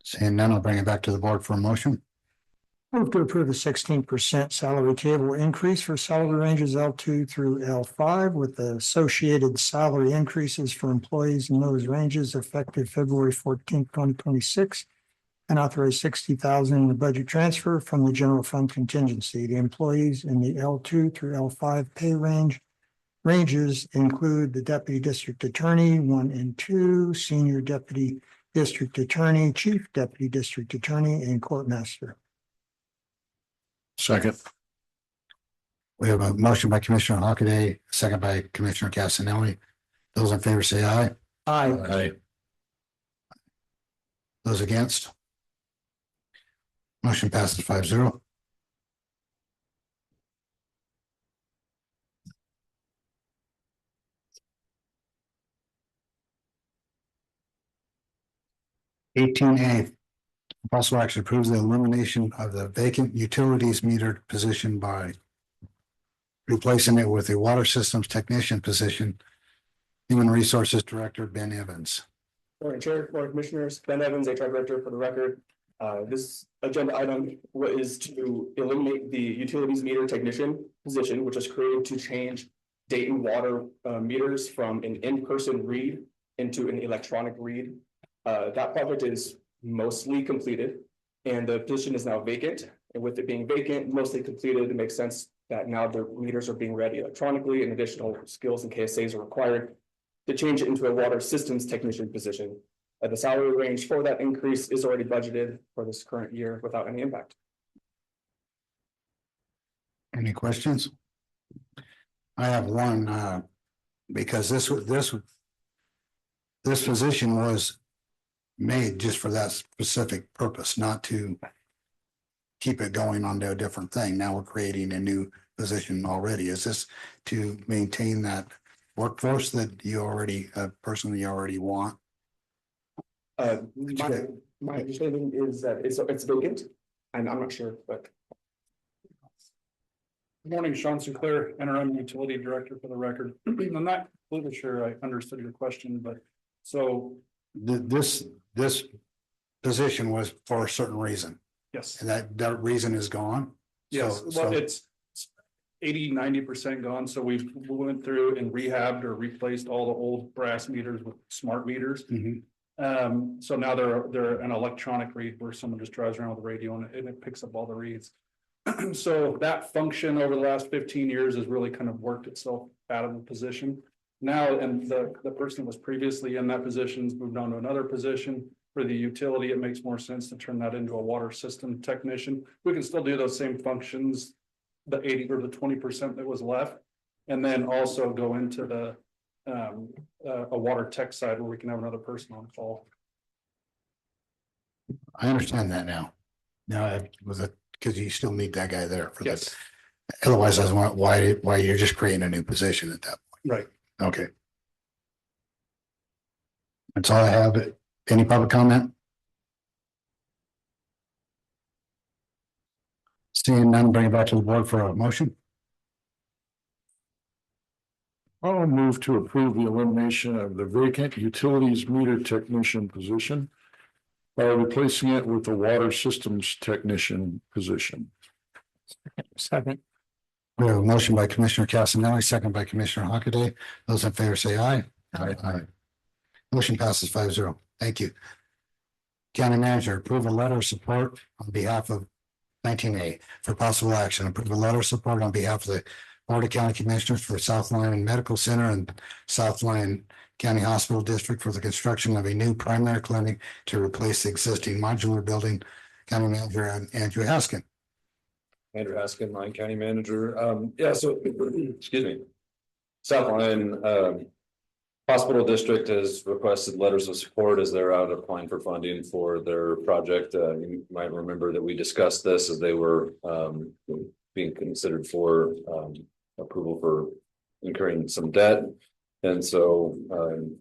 Seeing none, I'll bring it back to the board for a motion. Move to approve the 16% salary table increase for salary ranges L2 through L5 with the associated salary increases for employees in those ranges effective February 14th, 2026. And authorize $60,000 in the budget transfer from the general fund contingency. The employees in the L2 through L5 pay ranges include the deputy district attorney 1 and 2, senior deputy district attorney, chief deputy district attorney, and courtmaster. Second. We have a motion by Commissioner Hockaday, second by Commissioner Casanelli. Those in favor say aye. Aye. Aye. Those against? Motion passes 5-0. (18A) Possible action approves the elimination of the vacant utilities meter position by replacing it with a water systems technician position. Human Resources Director Ben Evans. Morning, Chair, morning, Commissioners. Ben Evans, HR Director for the record. This agenda item is to eliminate the utilities meter technician position, which is created to change Dayton water meters from an in-person read into an electronic read. That project is mostly completed and the position is now vacant. And with it being vacant, mostly completed, it makes sense that now the meters are being read electronically and additional skills and KSAs are required to change it into a water systems technician position. The salary range for that increase is already budgeted for this current year without any impact. Any questions? I have one, because this position was made just for that specific purpose, not to keep it going on to a different thing. Now we're creating a new position already. Is this to maintain that workforce that you already, person that you already want? My understanding is that it's vacant, and I'm not sure, but. Good morning, Sean Sinclair, interim utility director for the record. I'm not completely sure I understood your question, but so. This position was for a certain reason. Yes. And that reason is gone. Yes, well, it's 80-90% gone. So we went through and rehabbed or replaced all the old brass meters with smart meters. So now they're an electronic read where someone just drives around with a radio and it picks up all the reads. So that function over the last 15 years has really kind of worked itself out of the position. Now, and the person that was previously in that position has moved on to another position. For the utility, it makes more sense to turn that into a water system technician. We can still do those same functions, the 80 or the 20% that was left, and then also go into the a water tech side where we can have another person on call. I understand that now. Now, was it because you still need that guy there for Yes. this? Otherwise, I was wondering why you're just creating a new position at that point. Right. Okay. That's all I have. Any public comment? Seeing none, bring it back to the board for a motion. I'll move to approve the elimination of the vacant utilities meter technician position by replacing it with the water systems technician position. Second. We have a motion by Commissioner Casanelli, second by Commissioner Hockaday. Those in favor say aye. Aye. Motion passes 5-0. Thank you. County Manager, approve a letter of support on behalf of 19A for possible action, approve a letter of support on behalf of the Board of County Commissioners for South Lyon Medical Center and South Lyon County Hospital District for the construction of a new primary clinic to replace the existing modular building. County Manager Andrew Haskin. Andrew Haskin, Lyon County Manager. Yeah, so, excuse me. South Lyon, Hospital District has requested letters of support as they're out applying for funding for their project. You might remember that we discussed this as they were, being considered for, approval for incurring some debt. And so, I'm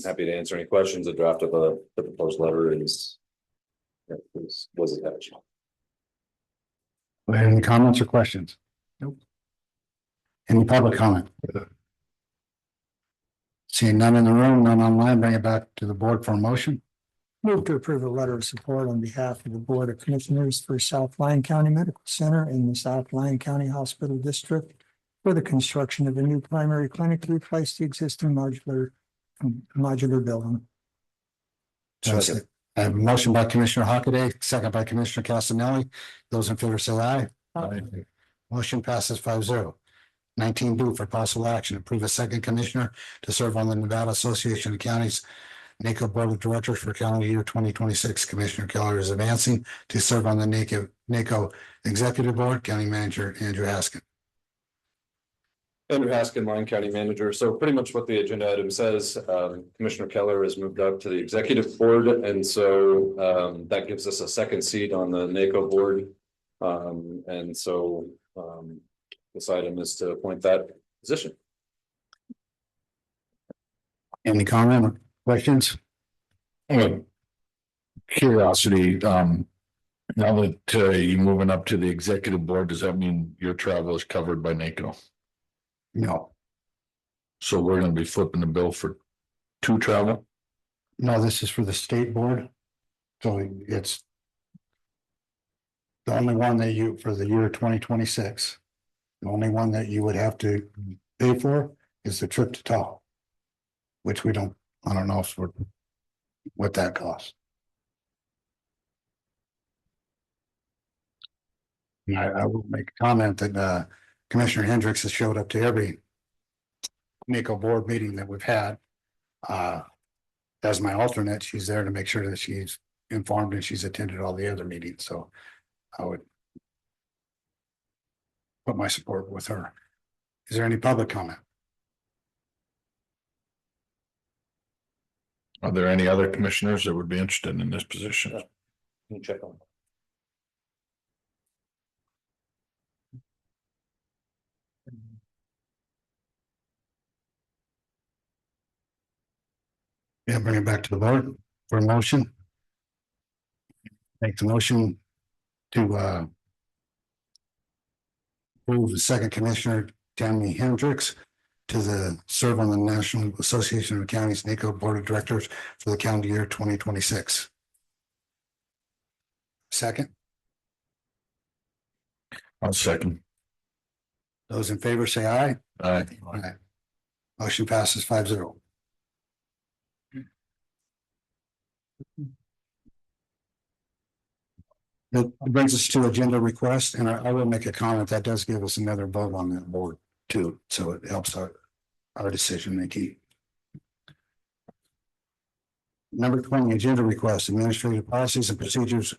happy to answer any questions. The draft of the proposed letter was attached. Any comments or questions? Nope. Any public comment? Seeing none in the room, none online, bring it back to the board for a motion. Move to approve a letter of support on behalf of the Board of Commissioners for South Lyon County Medical Center and the South Lyon County Hospital District for the construction of a new primary clinic to replace the existing modular building. Second. I have a motion by Commissioner Hockaday, second by Commissioner Castanelli. Those in favor say aye. Aye. Motion passes 5-0. 19B for possible action, approve a second commissioner to serve on the Nevada Association of Counties NACO Board of Directors for calendar year 2026. Commissioner Keller is advancing to serve on the NACO Executive Board. County Manager Andrew Haskin. Andrew Haskin, Lyon County Manager. So pretty much what the agenda item says, Commissioner Keller has moved up to the executive board. And so that gives us a second seat on the NACO board. And so this item is to appoint that position. Any comment or questions? Curiosity, now that you're moving up to the executive board, does that mean your travel is covered by NACO? No. So we're gonna be flipping the bill for two travel? No, this is for the state board. So it's the only one that you, for the year 2026, the only one that you would have to pay for is the trip to Tahoe. Which I don't know if what that costs. I will make a comment that Commissioner Hendricks has showed up to every NACO board meeting that we've had. As my alternate, she's there to make sure that she's informed and she's attended all the other meetings, so I would put my support with her. Is there any public comment? Are there any other commissioners that would be interested in this position? Can you check on? Yeah, bring it back to the board for a motion. Make the motion to approve the second commissioner, Tammy Hendricks, to serve on the National Association of Counties NACO Board of Directors for the calendar year 2026. Second. I'll second. Those in favor say aye. Aye. Aye. Motion passes 5-0. That brings us to agenda request, and I will make a comment that does give us another vote on that board too, so it helps our decision making. Number 20, agenda request, administrative policies and procedures.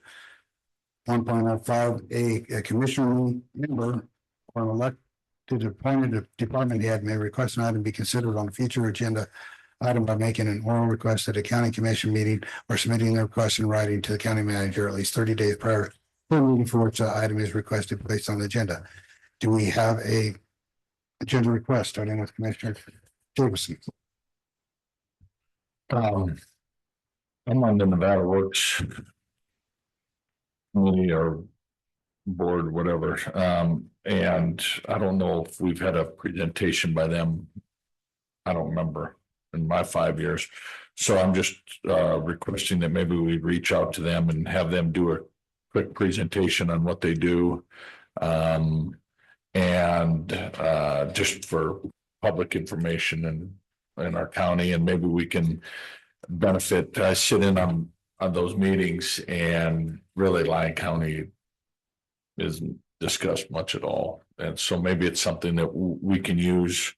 1.05, a commissioner member or an elected appointed department head may request an item be considered on a future agenda item by making an oral request at a county commission meeting or submitting the request in writing to the county manager at least 30 days prior to the meeting for which the item is requested placed on the agenda. Do we have a agenda request starting with Commissioner Jacobson? I'm on the Nevada Works committee or board, whatever. And I don't know if we've had a presentation by them. I don't remember in my 5 years. So I'm just requesting that maybe we reach out to them and have them do a quick presentation on what they do. And just for public information in our county, and maybe we can benefit. I sit in on those meetings, and really Lyon County isn't discussed much at all. And so maybe it's something that we can use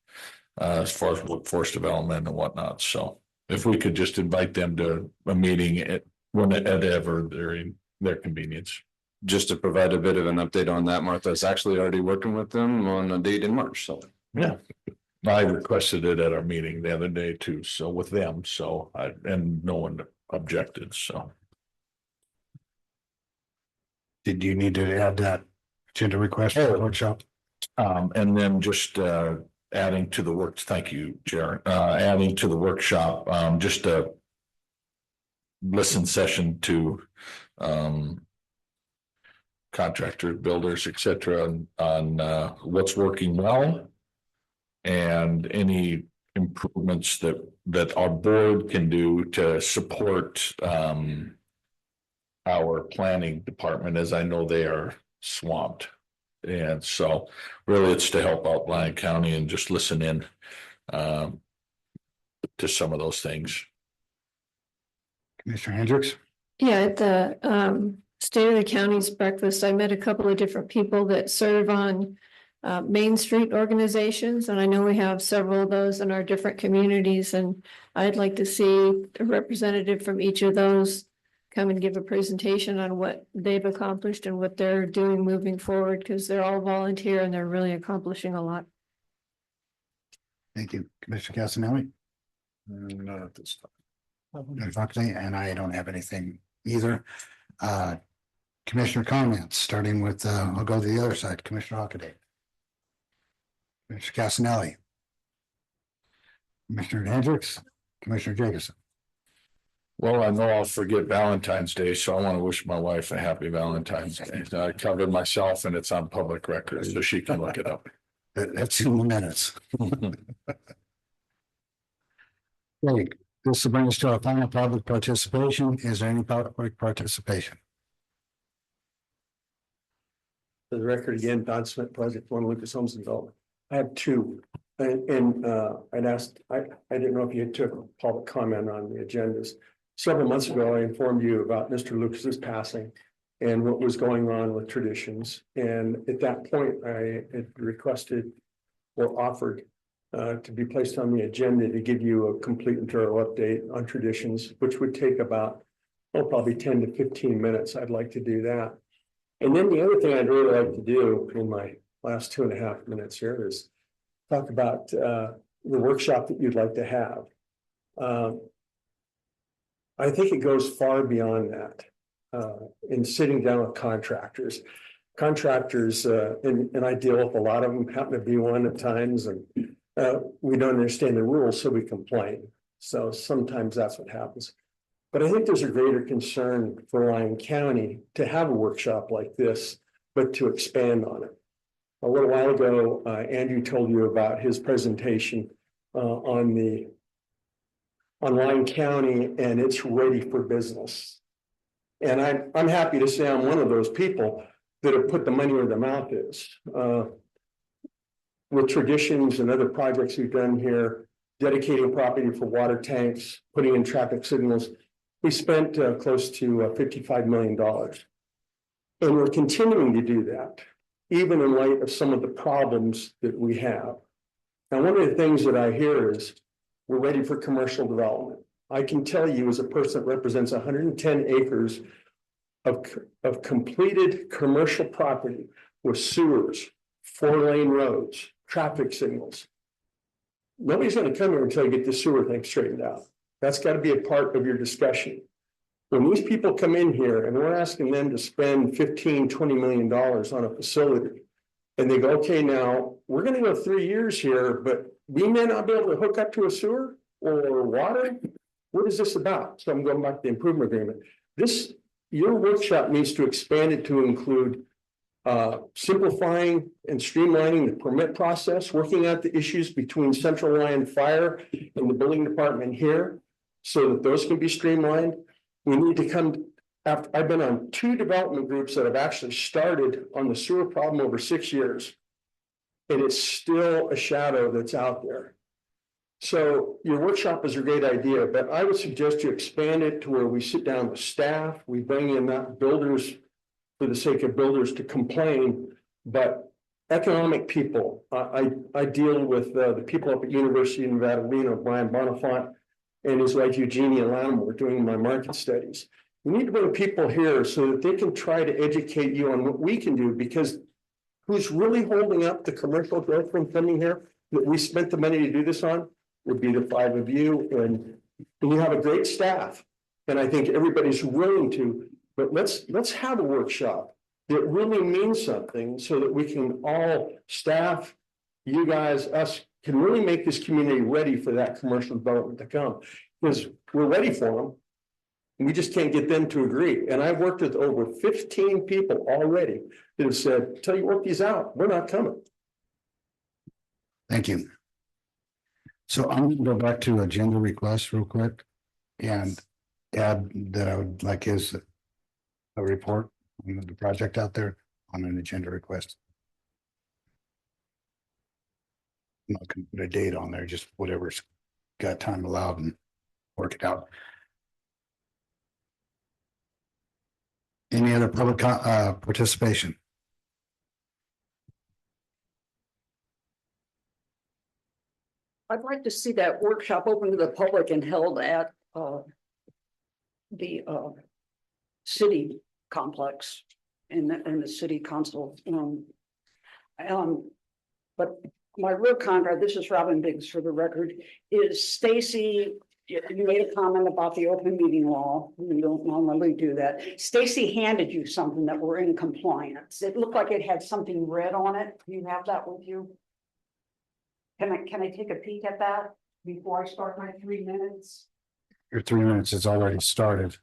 as far as workforce development and whatnot. So if we could just invite them to a meeting at ever during their convenience. Just to provide a bit of an update on that, Martha's actually already working with them on a date in March, so. Yeah. I requested it at our meeting the other day too, so with them, and no one objected, so. Did you need to add that agenda request for the workshop? And then just adding to the works, thank you, Jared, adding to the workshop, just a listen session to contractors, builders, et cetera, on what's working well and any improvements that our board can do to support our planning department, as I know they are swamped. And so really it's to help out Lyon County and just listen in to some of those things. Commissioner Hendricks? Yeah, at the State of the County's breakfast, I met a couple of different people that serve on Main Street organizations, and I know we have several of those in our different communities, and I'd like to see a representative from each of those come and give a presentation on what they've accomplished and what they're doing moving forward, because they're all volunteer and they're really accomplishing a lot. Thank you. Commissioner Casanelli? Not at this time. And I don't have anything either. Commissioner comments, starting with, I'll go to the other side, Commissioner Hockaday. Commissioner Casanelli. Commissioner Hendricks, Commissioner Jacobson. Well, I know I'll forget Valentine's Day, so I want to wish my wife a happy Valentine's Day. I covered myself and it's on public record, so she can look it up. That's in the minutes. Okay, this will bring us to our final public participation. Is there any public participation? For the record again, Don Smith, Project One, Lucas Homes and Development. I have two, and I'd asked, I didn't know if you took a public comment on the agendas. Several months ago, I informed you about Mr. Lucas's passing and what was going on with traditions. And at that point, I had requested or offered to be placed on the agenda to give you a complete and thorough update on traditions, which would take about, probably 10 to 15 minutes. I'd like to do that. And then the other thing I'd really like to do in my last 2.5 minutes here is talk about the workshop that you'd like to have. I think it goes far beyond that in sitting down with contractors. Contractors, and I deal with a lot of them, happen to be one at times, and we don't understand the rules, so we complain. So sometimes that's what happens. But I think there's a greater concern for Lyon County to have a workshop like this, but to expand on it. A little while ago, Andrew told you about his presentation on Lyon County, and it's ready for business. And I'm happy to say I'm one of those people that have put the money where their mouth is. With traditions and other projects we've done here, dedicating property for water tanks, putting in traffic signals, we spent close to $55 million. And we're continuing to do that, even in light of some of the problems that we have. Now, one of the things that I hear is we're ready for commercial development. I can tell you, as a person that represents 110 acres of completed commercial property with sewers, 4-lane roads, traffic signals. Nobody's going to come here until you get the sewer thing straightened out. That's got to be a part of your discussion. When these people come in here and we're asking them to spend $15–20 million on a facility, and they go, okay, now we're going to go 3 years here, but we may not be able to hook up to a sewer or water. What is this about? So I'm going back to the improvement agreement. Your workshop needs to expand it to include simplifying and streamlining the permit process, working out the issues between Central Lyon Fire and the building department here, so that those can be streamlined. We need to come after. I've been on 2 development groups that have actually started on the sewer problem over 6 years, and it's still a shadow that's out there. So your workshop is a great idea, but I would suggest you expand it to where we sit down with staff, we bring in builders for the sake of builders to complain, but economic people, I deal with the people up at University of Nevada, Reno, Brian Bonifant and his wife Eugenia Lammer doing my market studies. We need to bring people here so that they can try to educate you on what we can do, because who's really holding up the commercial growth from coming here that we spent the money to do this on would be the 5 of you, and you have a great staff. And I think everybody's willing to, but let's have a workshop that really means something so that we can all staff, you guys, us, can really make this community ready for that commercial development to come. Because we're ready for them. We just can't get them to agree. And I've worked with over 15 people already that have said, "Till you work these out, we're not coming." Thank you. So I'm going to go back to agenda requests real quick and add that I would like is a report on the project out there on an agenda request. I'm not going to put a date on there, just whatever's got time allowed and work it out. Any other public participation? I'd like to see that workshop open to the public and held at the city complex in the city council. But my real contract, this is Robin Biggs for the record, is Stacy. You made a comment about the open meeting law. We don't normally do that. Stacy handed you something that we're in compliance. It looked like it had something red on it. Do you have that with you? Can I take a peek at that before I start my 3 minutes? Your 3 minutes has already started.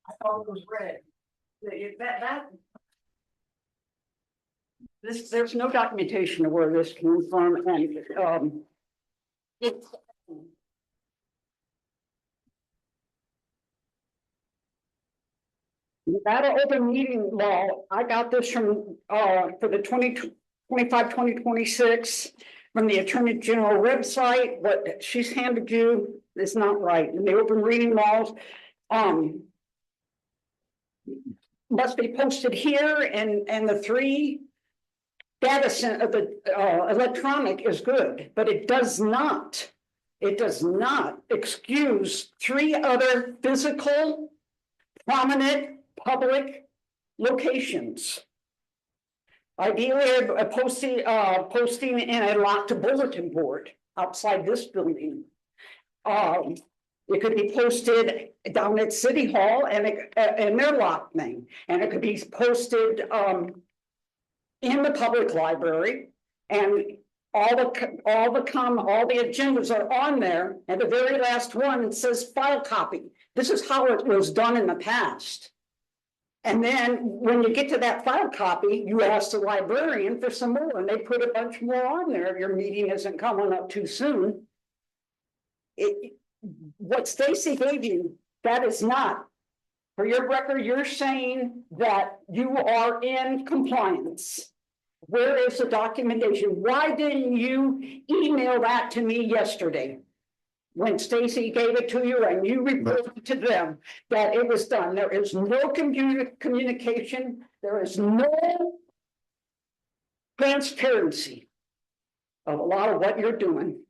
I thought it was red. There's no documentation of where this came from, and it's Nevada open meeting law. I got this from for the 2025-2026 from the Attorney General website. What she's handed you is not right. And the open reading laws must be posted here, and the 3 data center of the electronic is good, but it does not excuse 3 other physical prominent public locations. Ideally, a posting in a locked bulletin board outside this building. It could be posted down at City Hall and their locked thing, and it could be posted in the public library, and all the agendas are on there, and the very last one says file copy. This is how it was done in the past. And then when you get to that file copy, you ask the librarian for some more, and they put a bunch more on there if your meeting isn't coming up too soon. What Stacy gave you, that is not. For your record, you're saying that you are in compliance. Where is the documentation? Why didn't you email that to me yesterday? When Stacy gave it to you and you reported to them that it was done. There is no communication. There is no transparency of a lot of what you're doing.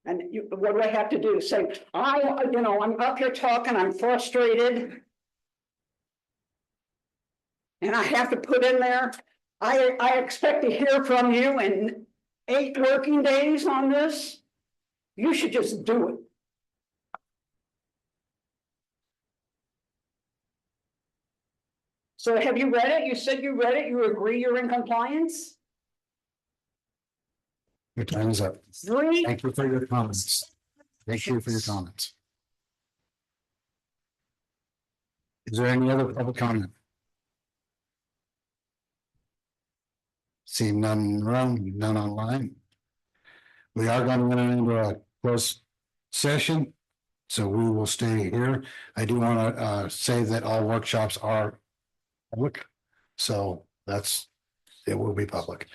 And what do I have to do? Say, I'm up here talking, I'm frustrated. And I have to put in there, I expect to hear from you in 8 working days on this. You should just do it. So have you read it? You said you read it. You agree you're in compliance? Your time is up. 3. Thank you for your comments. Thank you for your comments. Is there any other public comment? Seeing none in the room, none online. We are going to enter into a closed session, so we will stay here. I do want to say that all workshops are public, so it will be public.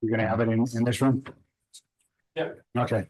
You're gonna have it in this room? Yeah. Okay,